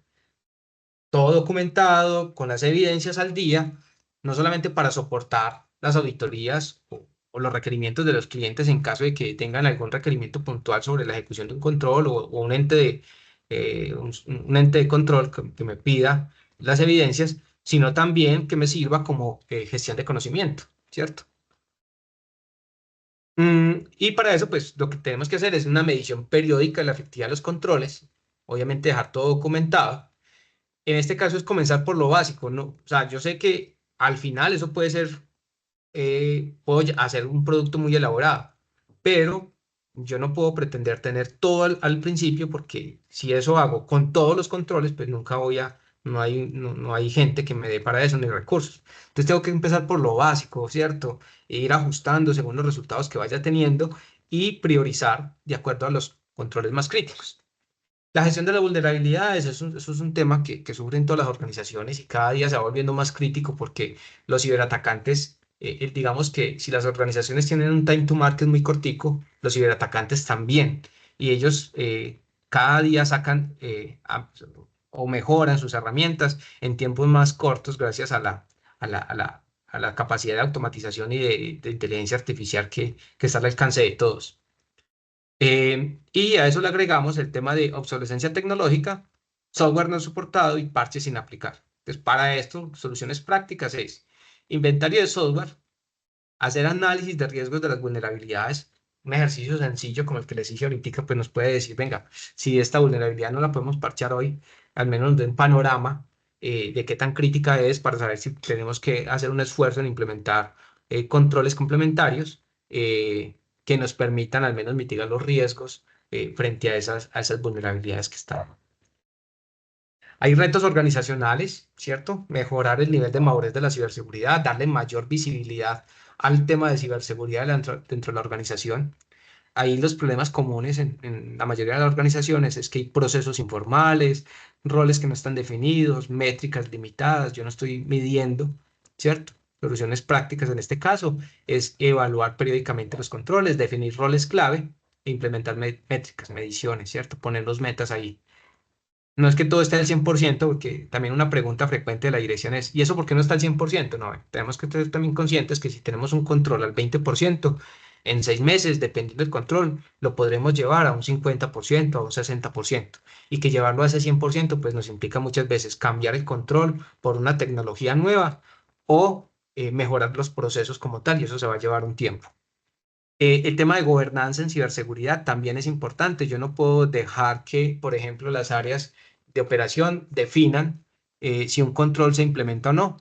todo documentado, con las evidencias al día, no solamente para soportar las auditorías o los requerimientos de los clientes en caso de que tengan algún requerimiento puntual sobre la ejecución de un control o un ente un ente de control que me pida las evidencias, sino también que me sirva como gestión de conocimiento, ¿cierto? Y para eso, pues lo que tenemos que hacer es una medición periódica de la efectividad de los controles, obviamente dejar todo documentado. En este caso es comenzar por lo básico, ¿no? O sea, yo sé que al final eso puede ser, puedo hacer un producto muy elaborado, pero yo no puedo pretender tener todo al principio porque si eso hago con todos los controles, pues nunca no hay gente que me dé para eso ni recursos. Entonces tengo que empezar por lo básico, ¿cierto? E ir ajustando según los resultados que vaya teniendo y priorizar de acuerdo a los controles más críticos. La gestión de las vulnerabilidades, eso es un tema que sufren todas las organizaciones y cada día se va volviendo más crítico porque los ciberatacantes, digamos que si las organizaciones tienen un time to market muy cortico, los ciberatacantes también. Y ellos cada día sacan o mejoran sus herramientas en tiempos más cortos gracias a la capacidad de automatización y de inteligencia artificial que está al alcance de todos. Y a eso le agregamos el tema de obsolescencia tecnológica, software no soportado y parches sin aplicar. Entonces, para esto, soluciones prácticas es inventario de software, hacer análisis de riesgos de las vulnerabilidades. Un ejercicio sencillo como el que les dije ahorita, pues nos puede decir, venga, si esta vulnerabilidad no la podemos parchar hoy, al menos nos den panorama. de qué tan crítica es para saber si tenemos que hacer un esfuerzo en implementar controles complementarios que nos permitan al menos mitigar los riesgos frente a esas vulnerabilidades que están. Hay retos organizacionales, ¿cierto? Mejorar el nivel de madurez de la ciberseguridad, darle mayor visibilidad al tema de ciberseguridad dentro de la organización. Ahí los problemas comunes en la mayoría de las organizaciones es que hay procesos informales, roles que no están definidos, métricas limitadas, yo no estoy midiendo, ¿cierto? Soluciones prácticas en este caso es evaluar periódicamente los controles, definir roles clave e implementar métricas, mediciones, ¿cierto? Poner los metas ahí. No es que todo esté al 100%, porque también una pregunta frecuente de la dirección es, ¿y eso por qué no está al 100%? No, tenemos que ser también conscientes que si tenemos un control al 20%, en 6 meses, dependiendo del control, lo podremos llevar a un 50%, a un 60%. Y que llevarlo a ese 100%, pues nos implica muchas veces cambiar el control por una tecnología nueva o mejorar los procesos como tal, y eso se va a llevar un tiempo. El tema de gobernanza en ciberseguridad también es importante. Yo no puedo dejar que, por ejemplo, las áreas de operación definan si un control se implementa o no.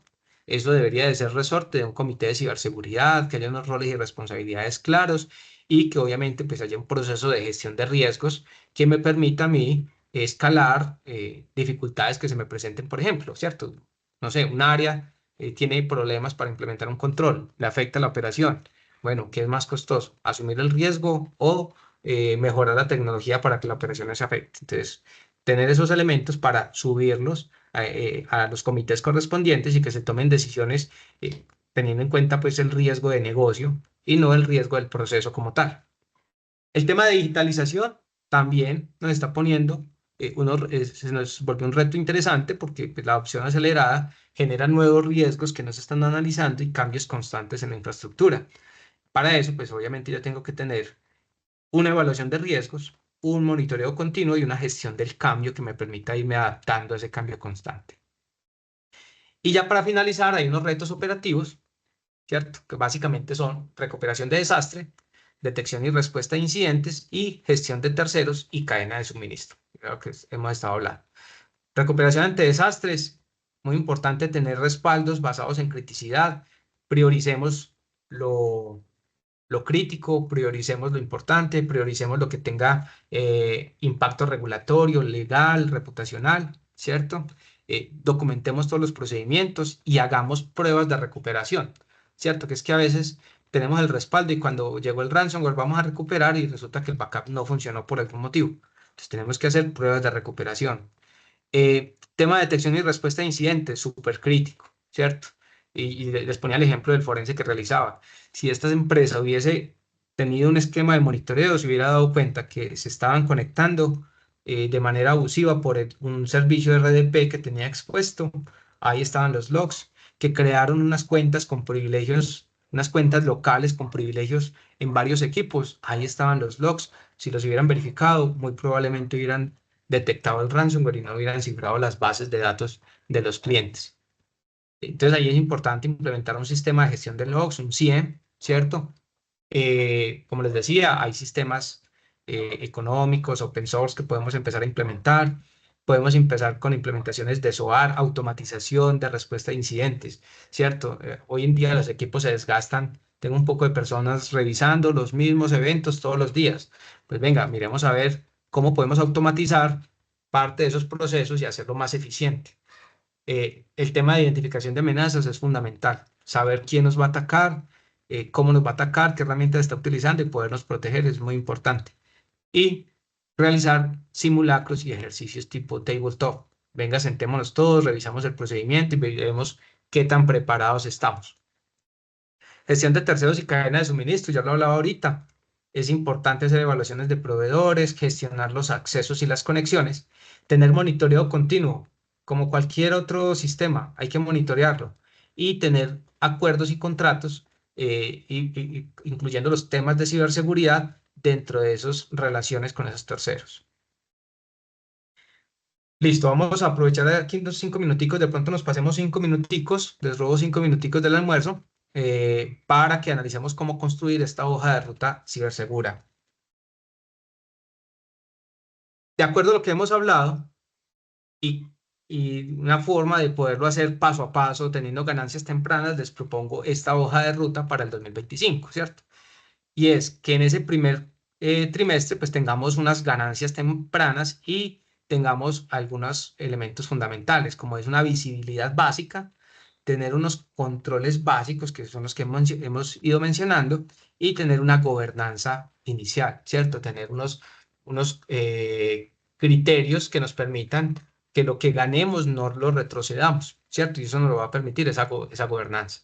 Eso debería de ser resorte de un comité de ciberseguridad, que haya unos roles y responsabilidades claros y que obviamente pues haya un proceso de gestión de riesgos que me permita a mí escalar dificultades que se me presenten, por ejemplo, ¿cierto? No sé, un área tiene problemas para implementar un control, le afecta la operación. Bueno, ¿qué es más costoso? ¿Asumir el riesgo o mejorar la tecnología para que la operación no se afecte? Entonces, tener esos elementos para subirlos a los comités correspondientes y que se tomen decisiones teniendo en cuenta pues el riesgo de negocio y no el riesgo del proceso como tal. El tema de digitalización también nos está poniendo, se nos volvió un reto interesante porque pues, la adopción acelerada genera nuevos riesgos que no se están analizando y cambios constantes en la infraestructura. Para eso, pues obviamente yo tengo que tener una evaluación de riesgos, un monitoreo continuo y una gestión del cambio que me permita irme adaptando a ese cambio constante. Y ya para finalizar, hay unos retos operativos, ¿cierto? Que básicamente son recuperación de desastre, detección y respuesta a incidentes y gestión de terceros y cadena de suministro. Creo que hemos estado hablando. Recuperación ante desastres, muy importante tener respaldos basados en criticidad, prioricemos lo lo crítico, prioricemos lo importante, prioricemos lo que tenga impacto regulatorio, legal, reputacional, ¿cierto? Documentemos todos los procedimientos y hagamos pruebas de recuperación, ¿cierto? Que es que a veces tenemos el respaldo y cuando llegó el ransomware vamos a recuperar y resulta que el backup no funcionó por algún motivo. Entonces tenemos que hacer pruebas de recuperación. Tema de detección y respuesta a incidentes, súper crítico, ¿cierto? Y les ponía el ejemplo del forense que realizaba. Si esta empresa hubiese tenido un esquema de monitoreo, se hubiera dado cuenta que se estaban conectando de manera abusiva por un servicio de RDP que tenía expuesto, ahí estaban los logs, que crearon unas cuentas con privilegios, unas cuentas locales con privilegios en varios equipos, ahí estaban los logs. Si los hubieran verificado, muy probablemente hubieran detectado el ransomware y no hubieran cifrado las bases de datos de los clientes. Entonces ahí es importante implementar un sistema de gestión de logs, un CIEM, ¿cierto? Como les decía, hay sistemas económicos, open source que podemos empezar a implementar. Podemos empezar con implementaciones de SOAR, automatización de respuesta a incidentes, ¿cierto? Hoy en día los equipos se desgastan. Tengo un poco de personas revisando los mismos eventos todos los días. Pues venga, miremos a ver cómo podemos automatizar parte de esos procesos y hacerlo más eficiente. El tema de identificación de amenazas es fundamental. Saber quién nos va a atacar, cómo nos va a atacar, qué herramientas está utilizando y podernos proteger es muy importante. Y realizar simulacros y ejercicios tipo tabletop. Venga, sentémonos todos, revisamos el procedimiento y veremos qué tan preparados estamos. Gestión de terceros y cadena de suministro, ya lo hablaba ahorita. Es importante hacer evaluaciones de proveedores, gestionar los accesos y las conexiones, tener monitoreo continuo, como cualquier otro sistema, hay que monitorearlo y tener acuerdos y contratos, incluyendo los temas de ciberseguridad dentro de esas relaciones con esos terceros. Listo, vamos a aprovechar aquí unos 5 minuticos, de pronto nos pasemos 5 minuticos, les robo 5 minuticos del almuerzo para que analicemos cómo construir esta hoja de ruta cibersegura. De acuerdo a lo que hemos hablado y Y una forma de poderlo hacer paso a paso, teniendo ganancias tempranas, les propongo esta hoja de ruta para el 2025, ¿cierto? Y es que en ese primer trimestre pues tengamos unas ganancias tempranas y tengamos algunos elementos fundamentales, como es una visibilidad básica, tener unos controles básicos, que son los que hemos ido mencionando, y tener una gobernanza inicial, ¿cierto? Tener unos criterios que nos permitan que lo que ganemos no lo retrocedamos, ¿cierto? Y eso nos lo va a permitir esa gobernanza.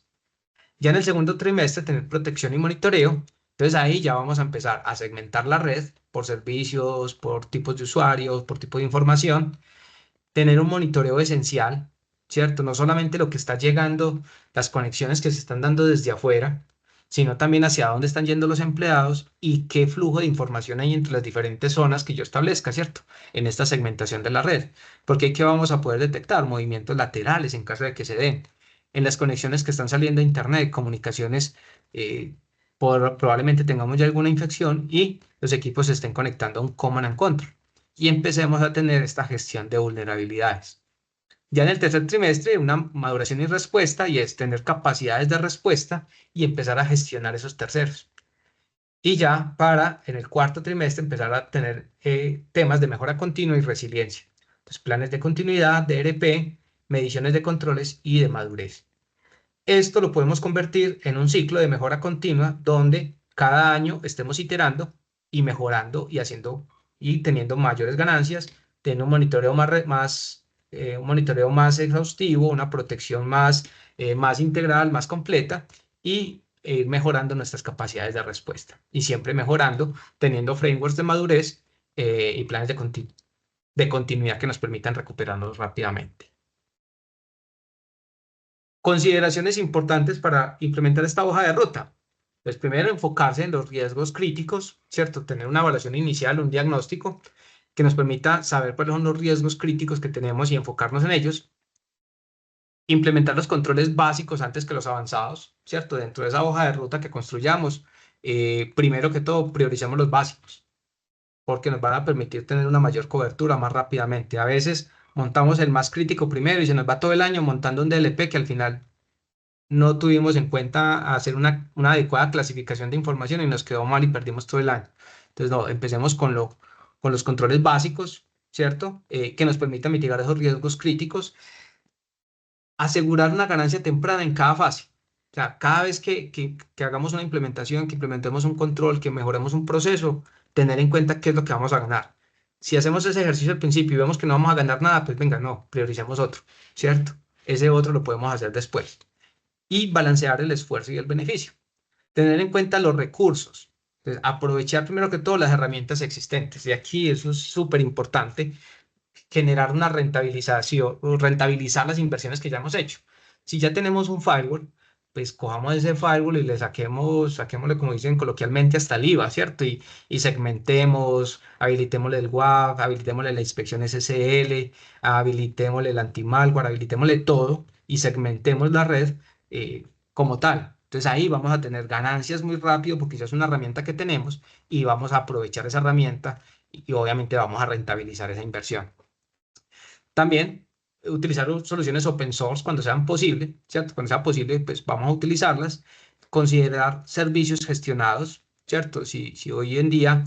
Ya en el segundo trimestre, tener protección y monitoreo. Entonces ahí ya vamos a empezar a segmentar la red por servicios, por tipos de usuarios, por tipo de información, tener un monitoreo esencial, ¿cierto? No solamente lo que está llegando, las conexiones que se están dando desde afuera, sino también hacia dónde están yendo los empleados y qué flujo de información hay entre las diferentes zonas que yo establezca, ¿cierto? En esta segmentación de la red. Porque ahí que vamos a poder detectar movimientos laterales en caso de que se den. En las conexiones que están saliendo a Internet, comunicaciones, probablemente tengamos ya alguna infección y los equipos se estén conectando a un command and control y empecemos a tener esta gestión de vulnerabilidades. Ya en el tercer trimestre, una maduración y respuesta, y es tener capacidades de respuesta y empezar a gestionar esos terceros. Y ya para en el cuarto trimestre empezar a tener temas de mejora continua y resiliencia. Entonces, planes de continuidad, de ERP, mediciones de controles y de madurez. Esto lo podemos convertir en un ciclo de mejora continua donde cada año estemos iterando y mejorando y haciendo y teniendo mayores ganancias, teniendo un monitoreo un monitoreo más exhaustivo, una protección más integral, más completa y mejorando nuestras capacidades de respuesta y siempre mejorando, teniendo frameworks de madurez y planes de continuidad que nos permitan recuperarnos rápidamente. Consideraciones importantes para implementar esta hoja de ruta. Pues primero, enfocarse en los riesgos críticos, ¿cierto? Tener una evaluación inicial, un diagnóstico que nos permita saber cuáles son los riesgos críticos que tenemos y enfocarnos en ellos. Implementar los controles básicos antes que los avanzados, ¿cierto? Dentro de esa hoja de ruta que construyamos, primero que todo, prioricemos los básicos, porque nos van a permitir tener una mayor cobertura más rápidamente. A veces montamos el más crítico primero y se nos va todo el año montando un DLP que al final no tuvimos en cuenta hacer una adecuada clasificación de información y nos quedó mal y perdimos todo el año. Entonces, no, empecemos con los controles básicos, ¿cierto? Que nos permitan mitigar esos riesgos críticos, asegurar una ganancia temprana en cada fase. O sea, cada vez que hagamos una implementación, que implementemos un control, que mejoremos un proceso, tener en cuenta qué es lo que vamos a ganar. Si hacemos ese ejercicio al principio y vemos que no vamos a ganar nada, pues venga, no, prioricemos otro, ¿cierto? Ese otro lo podemos hacer después y balancear el esfuerzo y el beneficio. Tener en cuenta los recursos. Entonces, aprovechar primero que todo las herramientas existentes. Y aquí eso es súper importante, generar una rentabilización, rentabilizar las inversiones que ya hemos hecho. Si ya tenemos un firewall, pues cojamos ese firewall y le saquémosle, como dicen coloquialmente, hasta el IVA, ¿cierto? Y segmentemos, habilitémosle el WAF, habilitémosle la inspección SSL, habilitémosle el anti-malware, habilitémosle todo y segmentemos la red como tal. Entonces ahí vamos a tener ganancias muy rápido porque ya es una herramienta que tenemos y vamos a aprovechar esa herramienta y obviamente vamos a rentabilizar esa inversión. También utilizar soluciones open source cuando sean posible, ¿cierto? Cuando sea posible, pues vamos a utilizarlas. Considerar servicios gestionados, ¿cierto? Si hoy en día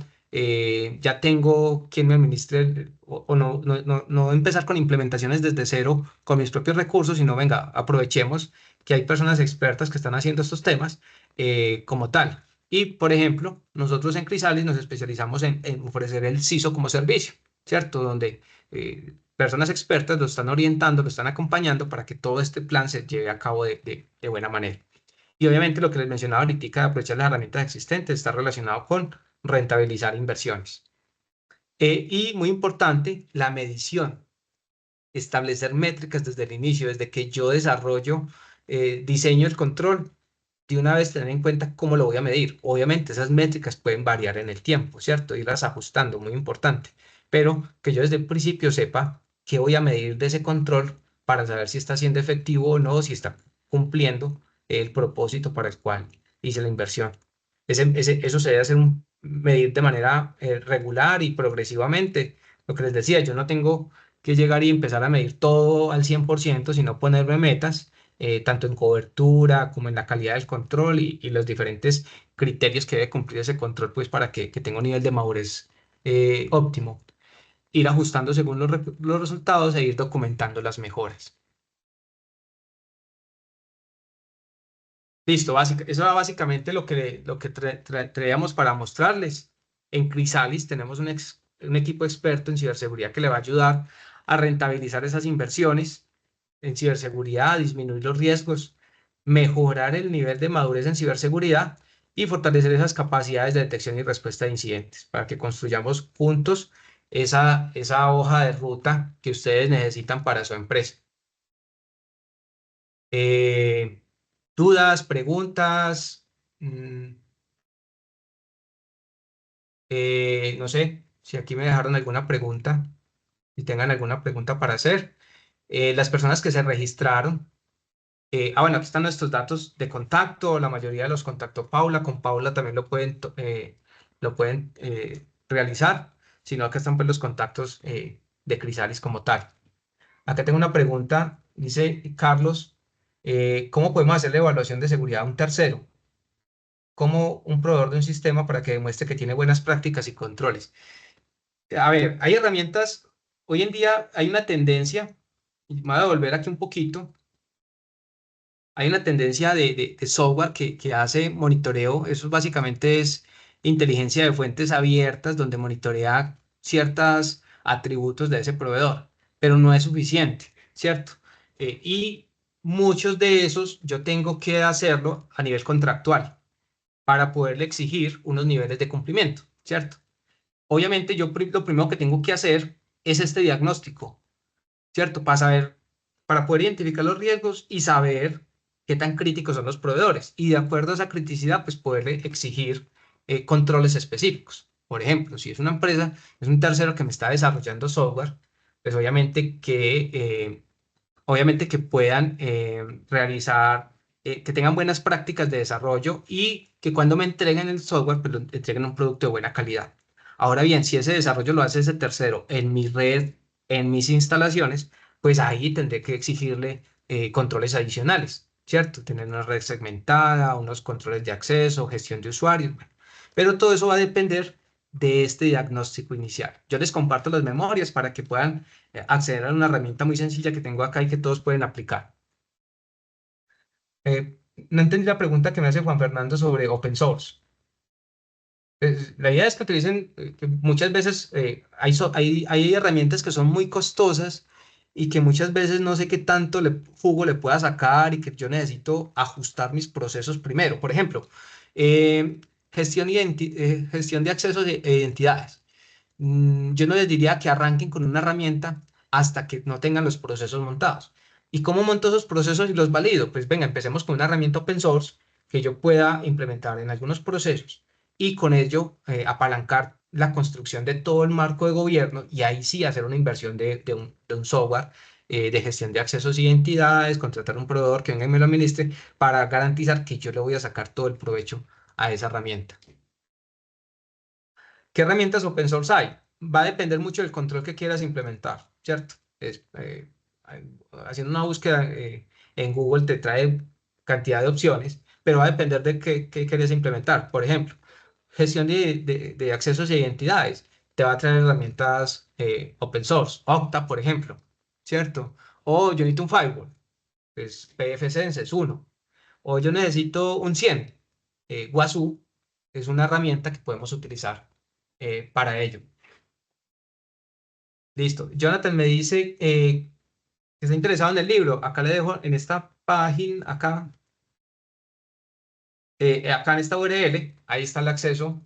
ya tengo quien me administre o no empezar con implementaciones desde cero con mis propios recursos, sino venga, aprovechemos que hay personas expertas que están haciendo estos temas como tal. Y, por ejemplo, nosotros en Crisalis nos especializamos en ofrecer el CISO como servicio, ¿cierto? Donde personas expertas lo están orientando, lo están acompañando para que todo este plan se lleve a cabo de buena manera. Y obviamente lo que les mencionaba ahorita, de aprovechar las herramientas existentes, está relacionado con rentabilizar inversiones. Y muy importante, la medición. Establecer métricas desde el inicio, desde que yo desarrollo, diseño el control, de una vez tener en cuenta cómo lo voy a medir. Obviamente esas métricas pueden variar en el tiempo, ¿cierto? Irlas ajustando, muy importante. Pero que yo desde el principio sepa qué voy a medir de ese control para saber si está siendo efectivo o no, si está cumpliendo el propósito para el cual hice la inversión. Eso se debe hacer medir de manera regular y progresivamente. Lo que les decía, yo no tengo que llegar y empezar a medir todo al 100%, sino ponerme metas, tanto en cobertura como en la calidad del control y los diferentes criterios que debe cumplir ese control, pues para que tenga un nivel de madurez óptimo. Ir ajustando según los resultados e ir documentando las mejoras. Listo, eso era básicamente lo que traíamos para mostrarles. En Crisalis tenemos un equipo experto en ciberseguridad que le va a ayudar a rentabilizar esas inversiones en ciberseguridad, disminuir los riesgos, mejorar el nivel de madurez en ciberseguridad y fortalecer esas capacidades de detección y respuesta de incidentes para que construyamos juntos esa hoja de ruta que ustedes necesitan para su empresa. Eh, ¿Dudas, preguntas? Mm, no sé si aquí me dejaron alguna pregunta, si tengan alguna pregunta para hacer. Las personas que se registraron. Bueno, aquí están nuestros datos de contacto. La mayoría de los contactó Paula. Con Paula también lo pueden realizar. Sino acá están pues los contactos de Crisalis como tal. Acá tengo una pregunta. Dice Carlos, ¿cómo podemos hacer la evaluación de seguridad a un tercero? Como un proveedor de un sistema para que demuestre que tiene buenas prácticas y controles. A ver, hay herramientas. Hoy en día hay una tendencia, y me voy a volver aquí un poquito. Hay una tendencia de software que hace monitoreo. Eso básicamente es inteligencia de fuentes abiertas donde monitorea ciertos atributos de ese proveedor, pero no es suficiente, ¿cierto? Y muchos de esos yo tengo que hacerlo a nivel contractual para poderle exigir unos niveles de cumplimiento, ¿cierto? Obviamente lo primero que tengo que hacer es este diagnóstico, ¿cierto? Para poder identificar los riesgos y saber qué tan críticos son los proveedores. Y de acuerdo a esa criticidad, pues poderle exigir controles específicos. Por ejemplo, si es una empresa, es un tercero que me está desarrollando software, pues obviamente que puedan realizar, que tengan buenas prácticas de desarrollo y que cuando me entreguen el software, pues lo entreguen un producto de buena calidad. Ahora bien, si ese desarrollo lo hace ese tercero en mi red, en mis instalaciones, pues ahí tendré que exigirle controles adicionales, ¿cierto? Tener una red segmentada, unos controles de acceso, gestión de usuarios. Bueno, pero todo eso va a depender de este diagnóstico inicial. Yo les comparto las memorias para que puedan acceder a una herramienta muy sencilla que tengo acá y que todos pueden aplicar. No entendí la pregunta que me hace Juan Fernando sobre open source. La idea es que utilicen, que muchas veces hay herramientas que son muy costosas y que muchas veces no sé qué tanto jugo le pueda sacar y que yo necesito ajustar mis procesos primero. Por ejemplo, eh, gestión de acceso de identidades. Yo no les diría que arranquen con una herramienta hasta que no tengan los procesos montados. ¿Y cómo monto esos procesos y los valido? Pues venga, empecemos con una herramienta open source que yo pueda implementar en algunos procesos y con ello apalancar la construcción de todo el marco de gobierno y ahí sí hacer una inversión de un software de gestión de accesos e identidades, contratar un proveedor que venga y me lo administre para garantizar que yo le voy a sacar todo el provecho a esa herramienta. ¿Qué herramientas open source hay? Va a depender mucho del control que quieras implementar, ¿cierto? Haciendo una búsqueda en Google te trae cantidad de opciones, pero va a depender de qué quieres implementar. Por ejemplo, gestión de accesos e identidades. Te va a traer herramientas open source, Okta, por ejemplo, ¿cierto? O yo necesito un firewall, pues pfSense es uno. O yo necesito un 100. Wazoo es una herramienta que podemos utilizar para ello. Listo. Jonathan me dice que está interesado en el libro. Acá le dejo en esta página, acá en esta URL, ahí está el acceso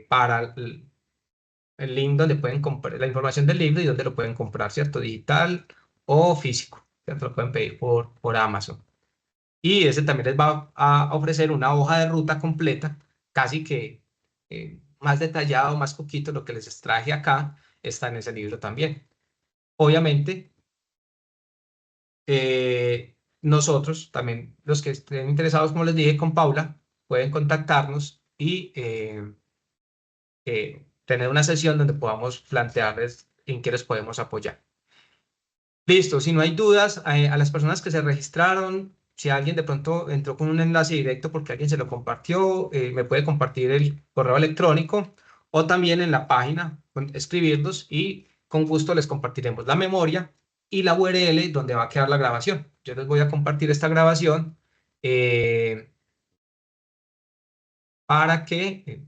para el link donde pueden comprar la información del libro y donde lo pueden comprar, ¿cierto? Digital o físico, ¿cierto? Lo pueden pedir por Amazon. Y ese también les va a ofrecer una hoja de ruta completa, casi que más detallado, más poquito, lo que les traje acá está en ese libro también. Obviamente, nosotros también, los que estén interesados, como les dije, con Paula, pueden contactarnos y tener una sesión donde podamos plantearles en qué les podemos apoyar. Listo, si no hay dudas, a las personas que se registraron, si alguien de pronto entró con un enlace directo porque alguien se lo compartió, me puede compartir el correo electrónico o también en la página escribirnos y con gusto les compartiremos la memoria y la URL donde va a quedar la grabación. Yo les voy a compartir esta grabación para que